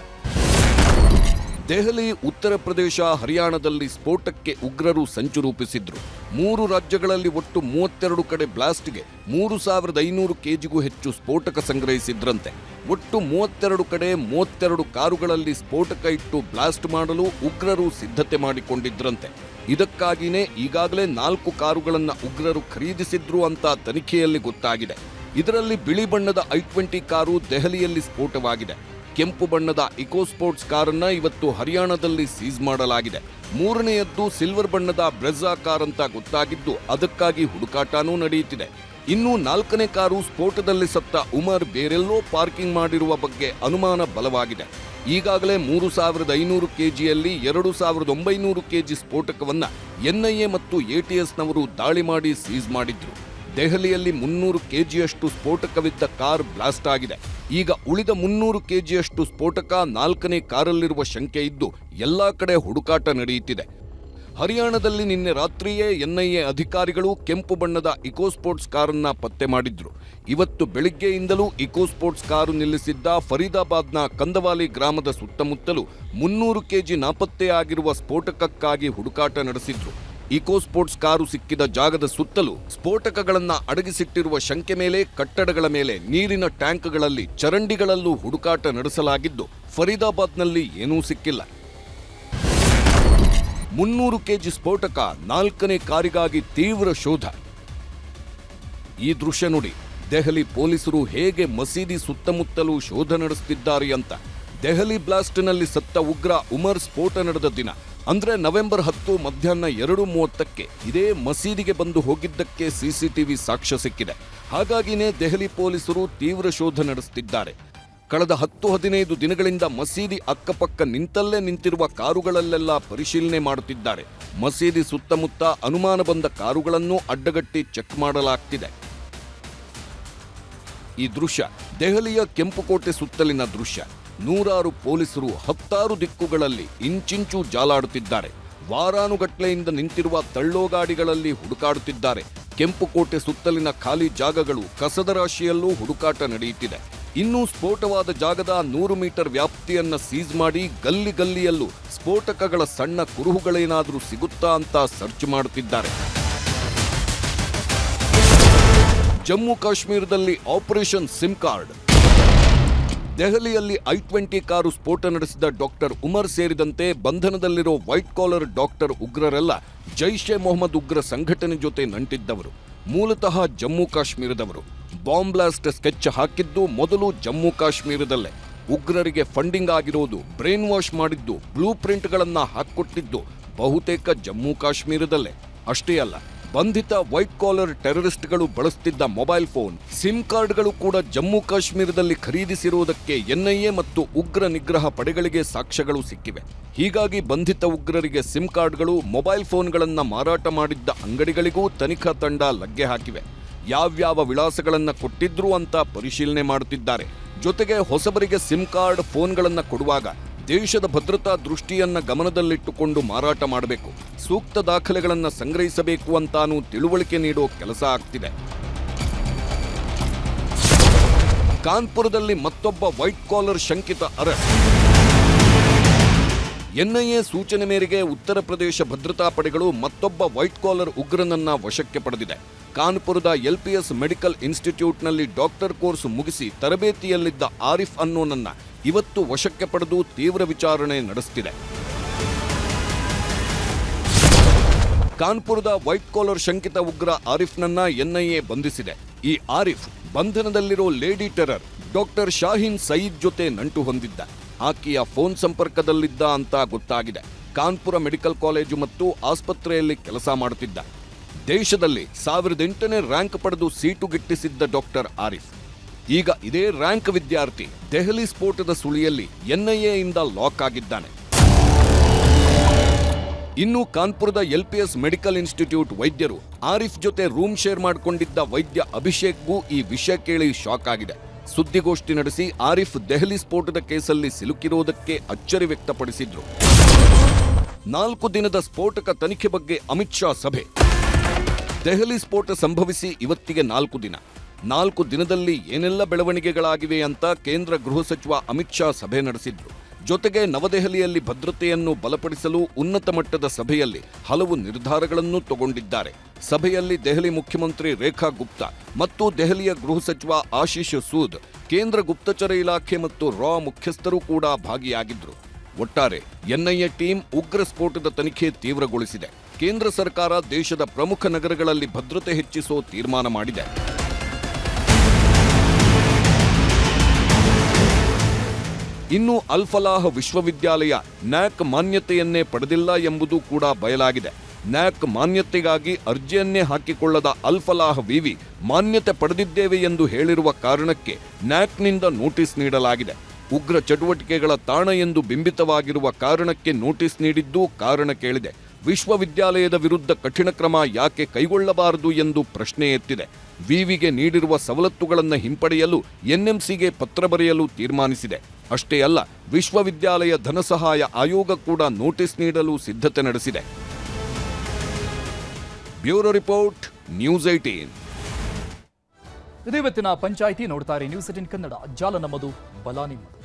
ದೆಹಲಿ, ಉತ್ತರ ಪ್ರದೇಶ, ಹರಿಯಾಣದಲ್ಲಿ ಸ್ಫೋಟಕ್ಕೆ ಉಗ್ರರು ಸಂಚು ರೂಪಿಸಿದ್ರು. 3 ರಾಜ್ಯಗಳಲ್ಲಿ ಒಟ್ಟು 32 ಕಡೆ ಬ್ಲಾಸ್ಟ್ಗೆ 3500 kgಗೂ ಹೆಚ್ಚು ಸ್ಫೋಟಕ ಸಂಗ್ರಹಿಸಿದ್ರಂತೆ. ಒಟ್ಟು 32 ಕಡೆ 32 ಕಾರುಗಳಲ್ಲಿ ಸ್ಫೋಟಕ ಇಟ್ಟು ಬ್ಲಾಸ್ಟ್ ಮಾಡಲು ಉಗ್ರರು ಸಿದ್ಧತೆ ಮಾಡಿಕೊಂಡಿದ್ರಂತೆ. ಇದಕ್ಕಾಗಿಯೇ ಈಗಾಗಲೇ 4 ಕಾರುಗಳನ್ನು ಉಗ್ರರು ಖರೀದಿಸಿದ್ರು ಅಂತ ತನಿಖೆಯಲ್ಲಿ ಗೊತ್ತಾಗಿದೆ. ಇದರಲ್ಲಿ ಬಿಳಿ ಬಣ್ಣದ i20 ಕಾರು ದೆಹಲಿಯಲ್ಲಿ ಸ್ಫೋಟವಾಗಿದೆ. ಕೆಂಪು ಬಣ್ಣದ ಇಕೋ ಸ್ಪೋರ್ಟ್ಸ್ ಕಾರನ್ನ ಇವತ್ತು ಹರಿಯಾಣದಲ್ಲಿ ಸೀಸ್ ಮಾಡಲಾಗಿದೆ. 3ನೇಯದ್ದು ಸಿಲ್ವರ್ ಬಣ್ಣದ ಬ್ರೆಝಾ ಕಾರ್ ಅಂತ ಗೊತ್ತಾಗಿದ್ದು ಅದಕ್ಕಾಗಿ ಹುಡುಕಾಟನೂ ನಡೆಯುತ್ತಿದೆ. ಇನ್ನು 4ನೇ ಕಾರು ಸ್ಫೋಟದಲ್ಲಿ ಸತ್ತ ಉಮರ್ ಬೇರೆಲ್ಲೋ ಪಾರ್ಕಿಂಗ್ ಮಾಡಿರುವ ಬಗ್ಗೆ ಅನುಮಾನ ಬಲವಾಗಿದೆ. ಈಗಾಗಲೇ 3500 kgಯಲ್ಲಿ 2900 kg ಸ್ಫೋಟಕವನ್ನ ಎನ್ಐಎ ಮತ್ತು ಎಟಿಎಸ್ನವರು ದಾಳಿ ಮಾಡಿ ಸೀಸ್ ಮಾಡಿದ್ರು. ದೆಹಲಿಯಲ್ಲಿ 300 kgಯಷ್ಟು ಸ್ಫೋಟಕವಿದ್ದ ಕಾರ್ ಬ್ಲಾಸ್ಟ್ ಆಗಿದೆ. ಈಗ ಉಳಿದ 300 kgಯಷ್ಟು ಸ್ಫೋಟಕ 4ನೇ ಕಾರಲ್ಲಿರುವ ಶಂಕೆ ಇದ್ದು ಎಲ್ಲಾ ಕಡೆ ಹುಡುಕಾಟ ನಡೆಯುತ್ತಿದೆ. ಹರಿಯಾಣದಲ್ಲಿ ನಿನ್ನೆ ರಾತ್ರಿಯೇ ಎನ್ಐಎ ಅಧಿಕಾರಿಗಳು ಕೆಂಪು ಬಣ್ಣದ ಇಕೋ ಸ್ಪೋರ್ಟ್ಸ್ ಕಾರನ್ನ ಪತ್ತೆ ಮಾಡಿದ್ರು. ಇವತ್ತು ಬೆಳಿಗ್ಗೆಯಿಂದಲೂ ಇಕೋ ಸ್ಪೋರ್ಟ್ಸ್ ಕಾರು ನಿಲ್ಲಿಸಿದ್ದ ಫರೀದಾಬಾದ್ನ ಕಂದವಾಲಿ ಗ್ರಾಮದ ಸುತ್ತಮುತ್ತಲೂ 300 kg ನಾಪತ್ತೆಯಾಗಿರುವ ಸ್ಫೋಟಕಕ್ಕಾಗಿ ಹುಡುಕಾಟ ನಡೆಸಿದ್ರು. ಇಕೋ ಸ್ಪೋರ್ಟ್ಸ್ ಕಾರು ಸಿಕ್ಕಿದ ಜಾಗದ ಸುತ್ತಲೂ ಸ್ಫೋಟಕಗಳನ್ನ ಅಡಗಿಸಿಟ್ಟಿರುವ ಶಂಕೆ ಮೇಲೆ, ಕಟ್ಟಡಗಳ ಮೇಲೆ, ನೀರಿನ ಟ್ಯಾಂಕ್ಗಳಲ್ಲಿ, ಚರಂಡಿಗಳಲ್ಲೂ ಹುಡುಕಾಟ ನಡೆಸಲಾಗಿದ್ದು ಫರೀದಾಬಾದ್ನಲ್ಲಿ ಏನೂ ಸಿಕ್ಕಿಲ್ಲ. 300 kg ಸ್ಫೋಟಕ, 4ನೇ ಕಾರಿಗಾಗಿ ತೀವ್ರ ಶೋಧ. ಈ ದೃಶ್ಯ ನೋಡಿ, ದೆಹಲಿ ಪೊಲೀಸರು ಹೇಗೆ ಮಸೀದಿ ಸುತ್ತಮುತ್ತಲೂ ಶೋಧ ನಡೆಸುತ್ತಿದ್ದಾರೆ ಅಂತ. ದೆಹಲಿ ಬ್ಲಾಸ್ಟ್ನಲ್ಲಿ ಸತ್ತ ಉಗ್ರ ಉಮರ್ ಸ್ಫೋಟ ನಡೆದ ದಿನ ಅಂದ್ರೆ ನವೆಂಬರ್ 10 ಮಧ್ಯಾಹ್ನ 2:30ಕ್ಕೆ ಇದೇ ಮಸೀದಿಗೆ ಬಂದು ಹೋಗಿದ್ದಕ್ಕೆ ಸಿಸಿಟಿವಿ ಸಾಕ್ಷ್ಯ ಸಿಕ್ಕಿದೆ. ಹಾಗಾಗಿನೇ ದೆಹಲಿ ಪೊಲೀಸರು ತೀವ್ರ ಶೋಧ ನಡೆಸುತ್ತಿದ್ದಾರೆ. ಕಳೆದ 10-15 ದಿನಗಳಿಂದ ಮಸೀದಿ ಅಕ್ಕಪಕ್ಕ ನಿಂತಲ್ಲೇ ನಿಂತಿರುವ ಕಾರುಗಳಲ್ಲೆಲ್ಲ ಪರಿಶೀಲನೆ ಮಾಡುತ್ತಿದ್ದಾರೆ. ಮಸೀದಿ ಸುತ್ತಮುತ್ತ ಅನುಮಾನ ಬಂದ ಕಾರುಗಳನ್ನು ಅಡ್ಡಗಟ್ಟಿ ಚೆಕ್ ಮಾಡಲಾಗ್ತಿದೆ. ಈ ದೃಶ್ಯ ದೆಹಲಿಯ ಕೆಂಪುಕೋಟೆ ಸುತ್ತಲಿನ ದೃಶ್ಯ. ನೂರಾರು ಪೊಲೀಸರು 10 ದಿಕ್ಕುಗಳಲ್ಲಿ ಇಂಚಿಂಚು ಜಾಲಾಡುತ್ತಿದ್ದಾರೆ. ವಾರಾನುಗಟ್ಲೆಯಿಂದ ನಿಂತಿರುವ ತಳ್ಳೋ ಗಾಡಿಗಳಲ್ಲಿ ಹುಡುಕಾಡುತ್ತಿದ್ದಾರೆ. ಕೆಂಪುಕೋಟೆ ಸುತ್ತಲಿನ ಖಾಲಿ ಜಾಗಗಳು, ಕಸದ ರಾಶಿಯಲ್ಲೂ ಹುಡುಕಾಟ ನಡೆಯುತ್ತಿದೆ. ಇನ್ನು ಸ್ಫೋಟವಾದ ಜಾಗದ 100 ಮೀಟರ್ ವ್ಯಾಪ್ತಿಯನ್ನ ಸೀಸ್ ಮಾಡಿ ಗಲ್ಲಿ ಗಲ್ಲಿಯಲ್ಲೂ ಸ್ಫೋಟಕಗಳ ಸಣ್ಣ ಕುರುಹುಗಳೇನಾದರೂ ಸಿಗುತ್ತಾ ಅಂತ ಸರ್ಚ್ ಮಾಡುತ್ತಿದ್ದಾರೆ. ಜಮ್ಮು ಕಾಶ್ಮೀರದಲ್ಲಿ ಆಪರೇಷನ್ ಸಿಮ್ ಕಾರ್ಡ್. ದೆಹಲಿಯಲ್ಲಿ I-20 ಕಾರು ಸ್ಫೋಟ ನಡೆಸಿದ ಡಾಕ್ಟರ್ ಉಮರ್ ಸೇರಿದಂತೆ ಬಂಧನದಲ್ಲಿರೋ ವೈಟ್ ಕಾಲರ್ ಡಾಕ್ಟರ್ ಉಗ್ರರೆಲ್ಲ ಜೈಷ್ ಎ ಮೊಹಮ್ಮದ್ ಉಗ್ರ ಸಂಘಟನೆ ಜೊತೆ ನಂಟಿದ್ದವರು. ಮೂಲತಃ ಜಮ್ಮು ಕಾಶ್ಮೀರದವರು. ಬಾಂಬ್ ಬ್ಲಾಸ್ಟ್ ಸ್ಕೆಚ್ ಹಾಕಿದ್ದು ಮೊದಲು ಜಮ್ಮು ಕಾಶ್ಮೀರದಲ್ಲೇ. ಉಗ್ರರಿಗೆ ಫಂಡಿಂಗ್ ಆಗಿರೋದು, ಬ್ರೈನ್ ವಾಶ್ ಮಾಡಿದ್ದು, ಬ್ಲೂ ಪ್ರಿಂಟ್ಗಳನ್ನ ಹಾಕ್ಕೊಟ್ಟಿದ್ದು ಬಹುತೇಕ ಜಮ್ಮು ಕಾಶ್ಮೀರದಲ್ಲೇ. ಅಷ್ಟೇ ಅಲ್ಲ, ಬಂಧಿತ ವೈಟ್ ಕಾಲರ್ ಟೆರರಿಸ್ಟ್ಗಳು ಬಳಸುತ್ತಿದ್ದ ಮೊಬೈಲ್ ಫೋನ್, ಸಿಮ್ ಕಾರ್ಡ್ಗಳು ಕೂಡ ಜಮ್ಮು ಕಾಶ್ಮೀರದಲ್ಲಿ ಖರೀದಿಸಿರುವುದಕ್ಕೆ ಎನ್ಐಎ ಮತ್ತು ಉಗ್ರ ನಿಗ್ರಹ ಪಡೆಗಳಿಗೆ ಸಾಕ್ಷ್ಯಗಳು ಸಿಕ್ಕಿವೆ. ಹೀಗಾಗಿ ಬಂಧಿತ ಉಗ್ರರಿಗೆ ಸಿಮ್ ಕಾರ್ಡ್ಗಳು, ಮೊಬೈಲ್ ಫೋನ್ಗಳನ್ನ ಮಾರಾಟ ಮಾಡಿದ್ದ ಅಂಗಡಿಗಳಿಗೂ ತನಿಖಾ ತಂಡ ಲಗ್ಗೆ ಹಾಕಿವೆ. ಯಾವ್ಯಾವ ವಿಳಾಸಗಳನ್ನ ಕೊಟ್ಟಿದ್ರು ಅಂತ ಪರಿಶೀಲನೆ ಮಾಡುತ್ತಿದ್ದಾರೆ. ಜೊತೆಗೆ ಹೊಸಬರಿಗೆ ಸಿಮ್ ಕಾರ್ಡ್, ಫೋನ್ಗಳನ್ನ ಕೊಡುವಾಗ ದೇಶದ ಭದ್ರತಾ ದೃಷ್ಟಿಯನ್ನ ಗಮನದಲ್ಲಿಟ್ಟುಕೊಂಡು ಮಾರಾಟ ಮಾಡಬೇಕು, ಸೂಕ್ತ ದಾಖಲೆಗಳನ್ನ ಸಂಗ್ರಹಿಸಬೇಕು ಅಂತಾನೂ ತಿಳುವಳಿಕೆ ನೀಡೋ ಕೆಲಸ ಆಗ್ತಿದೆ. ಕಾನ್ಪುರದಲ್ಲಿ ಮತ್ತೊಬ್ಬ ವೈಟ್ ಕಾಲರ್ ಶಂಕಿತ ಅರೆಸ್ಟ್. ಎನ್ಐಎ ಸೂಚನೆ ಮೇರೆಗೆ ಉತ್ತರ ಪ್ರದೇಶ ಭದ್ರತಾ ಪಡೆಗಳು ಮತ್ತೊಬ್ಬ ವೈಟ್ ಕಾಲರ್ ಉಗ್ರನನ್ನ ವಶಕ್ಕೆ ಪಡೆದಿದೆ. ಕಾನ್ಪುರದ LPS ಮೆಡಿಕಲ್ ಇನ್ಸ್ಟಿಟ್ಯೂಟ್ನಲ್ಲಿ ಡಾಕ್ಟರ್ ಕೋರ್ಸ್ ಮುಗಿಸಿ ತರಬೇತಿಯಲ್ಲಿದ್ದ ಆರಿಫ್ ಅನ್ನೋನನ್ನ ಇವತ್ತು ವಶಕ್ಕೆ ಪಡೆದು ತೀವ್ರ ವಿಚಾರಣೆ ನಡೆಸುತ್ತಿದೆ. ಕಾನ್ಪುರದ ವೈಟ್ ಕಾಲರ್ ಶಂಕಿತ ಉಗ್ರ ಆರಿಫ್ನನ್ನ ಎನ್ಐಎ ಬಂಧಿಸಿದೆ. ಈ ಆರಿಫ್ ಬಂಧನದಲ್ಲಿರೋ lady terror doctor Shaheen Saeed ಜೊತೆ ನಂಟು ಹೊಂದಿದ್ದ. ಆಕೆಯ ಫೋನ್ ಸಂಪರ್ಕದಲ್ಲಿದ್ದ ಅಂತ ಗೊತ್ತಾಗಿದೆ. ಕಾನ್ಪುರ ಮೆಡಿಕಲ್ ಕಾಲೇಜು ಮತ್ತು ಆಸ್ಪತ್ರೆಯಲ್ಲಿ ಕೆಲಸ ಮಾಡುತ್ತಿದ್ದ. ದೇಶದಲ್ಲಿ 1008ನೇ ರ್ಯಾಂಕ್ ಪಡೆದು ಸೀಟು ಗಿಟ್ಟಿಸಿದ್ದ ಡಾಕ್ಟರ್ ಆರಿಫ್ ಈಗ ಇದೇ ರ್ಯಾಂಕ್ ವಿದ್ಯಾರ್ಥಿ ದೆಹಲಿ ಸ್ಫೋಟದ ಸುಳಿಯಲ್ಲಿ ಎನ್ಐಎಯಿಂದ ಲಾಕ್ ಆಗಿದ್ದಾನೆ. ಇನ್ನು ಕಾನ್ಪುರದ LPS ಮೆಡಿಕಲ್ ಇನ್ಸ್ಟಿಟ್ಯೂಟ್ ವೈದ್ಯರು ಆರಿಫ್ ಜೊತೆ ರೂಮ್ ಶೇರ್ ಮಾಡಿಕೊಂಡಿದ್ದ ವೈದ್ಯ ಅಭಿಷೇಕ್ಗೂ ಈ ವಿಷಯ ಕೇಳಿ ಶಾಕ್ ಆಗಿದೆ. ಸುದ್ದಿಗೋಷ್ಠಿ ನಡೆಸಿ ಆರಿಫ್ ದೆಹಲಿ ಸ್ಫೋಟದ ಕೇಸಲ್ಲಿ ಸಿಲುಕಿರುವುದಕ್ಕೆ ಅಚ್ಚರಿ ವ್ಯಕ್ತಪಡಿಸಿದ್ರು. 4 ದಿನದ ಸ್ಫೋಟಕ ತನಿಖೆ ಬಗ್ಗೆ ಅಮಿತ್ ಶಾ ಸಭೆ. ದೆಹಲಿ ಸ್ಫೋಟ ಸಂಭವಿಸಿ ಇವತ್ತಿಗೆ 4 ದಿನ. 4 ದಿನದಲ್ಲಿ ಏನೆಲ್ಲ ಬೆಳವಣಿಗೆಗಳಾಗಿವೆ ಅಂತ ಕೇಂದ್ರ ಗೃಹ ಸಚಿವ ಅಮಿತ್ ಶಾ ಸಭೆ ನಡೆಸಿದ್ರು. ಜೊತೆಗೆ ನವದೆಹಲಿಯಲ್ಲಿ ಭದ್ರತೆಯನ್ನು ಬಲಪಡಿಸಲು ಉನ್ನತ ಮಟ್ಟದ ಸಭೆಯಲ್ಲಿ ಹಲವು ನಿರ್ಧಾರಗಳನ್ನು ತಗೊಂಡಿದ್ದಾರೆ. ಸಭೆಯಲ್ಲಿ ದೆಹಲಿ ಮುಖ್ಯಮಂತ್ರಿ ರೇಖಾ ಗುಪ್ತಾ ಮತ್ತು ದೆಹಲಿಯ ಗೃಹ ಸಚಿವ ಆಶೀಶ್ ಸೂದ್, ಕೇಂದ್ರ ಗುಪ್ತಚರ ಇಲಾಖೆ ಮತ್ತು ರಾ ಮುಖ್ಯಸ್ಥರು ಕೂಡ ಭಾಗಿಯಾಗಿದ್ರು. ಒಟ್ಟಾರೆ ಎನ್ಐಎ ಟೀಮ್ ಉಗ್ರ ಸ್ಫೋಟದ ತನಿಖೆ ತೀವ್ರಗೊಳಿಸಿದೆ. ಕೇಂದ್ರ ಸರ್ಕಾರ ದೇಶದ ಪ್ರಮುಖ ನಗರಗಳಲ್ಲಿ ಭದ್ರತೆ ಹೆಚ್ಚಿಸೋ ತೀರ್ಮಾನ ಮಾಡಿದೆ. ಇನ್ನು ಅಲ್ ಫಲಾಹ್ ವಿಶ್ವವಿದ್ಯಾಲಯ ನ್ಯಾಕ್ ಮಾನ್ಯತೆಯನ್ನೇ ಪಡೆದಿಲ್ಲ ಎಂಬುದು ಕೂಡ ಬಯಲಾಗಿದೆ. ನ್ಯಾಕ್ ಮಾನ್ಯತೆಗಾಗಿ ಅರ್ಜಿಯನ್ನೇ ಹಾಕಿಕೊಳ್ಳದ ಅಲ್ ಫಲಾಹ್ ವಿವಿ ಮಾನ್ಯತೆ ಪಡೆದಿದ್ದೇವೆ ಎಂದು ಹೇಳಿರುವ ಕಾರಣಕ್ಕೆ ನ್ಯಾಕ್ನಿಂದ ನೋಟಿಸ್ ನೀಡಲಾಗಿದೆ. ಉಗ್ರ ಚಟುವಟಿಕೆಗಳ ತಾಣ ಎಂದು ಬಿಂಬಿತವಾಗಿರುವ ಕಾರಣಕ್ಕೆ ನೋಟಿಸ್ ನೀಡಿದ್ದು ಕಾರಣ ಕೇಳಿದೆ. ವಿಶ್ವವಿದ್ಯಾಲಯದ ವಿರುದ್ಧ ಕಠಿಣ ಕ್ರಮ ಯಾಕೆ ಕೈಗೊಳ್ಳಬಾರದು ಎಂದು ಪ್ರಶ್ನೆ ಎತ್ತಿದೆ. ವಿವಿಗೆ ನೀಡಿರುವ ಸವಲತ್ತುಗಳನ್ನು ಹಿಂಪಡೆಯಲು ಎನ್ಎಂಸಿಗೆ ಪತ್ರ ಬರೆಯಲು ತೀರ್ಮಾನಿಸಿದೆ. ಅಷ್ಟೇ ಅಲ್ಲ, ವಿಶ್ವವಿದ್ಯಾಲಯ ಧನಸಹಾಯ ಆಯೋಗ ಕೂಡ ನೋಟಿಸ್ ನೀಡಲು ಸಿದ್ಧತೆ ನಡೆಸಿದೆ. Bureau report, news 18. ಇದು ಇವತ್ತಿನ ಪಂಚಾಯಿತಿ. ನೋಡ್ತಾರೆ ನ್ಯೂಸ್ 18 ಕನ್ನಡ. ಜಾಲ ನಮ್ಮದು, ಬಲ ನಿಮ್ಮದು.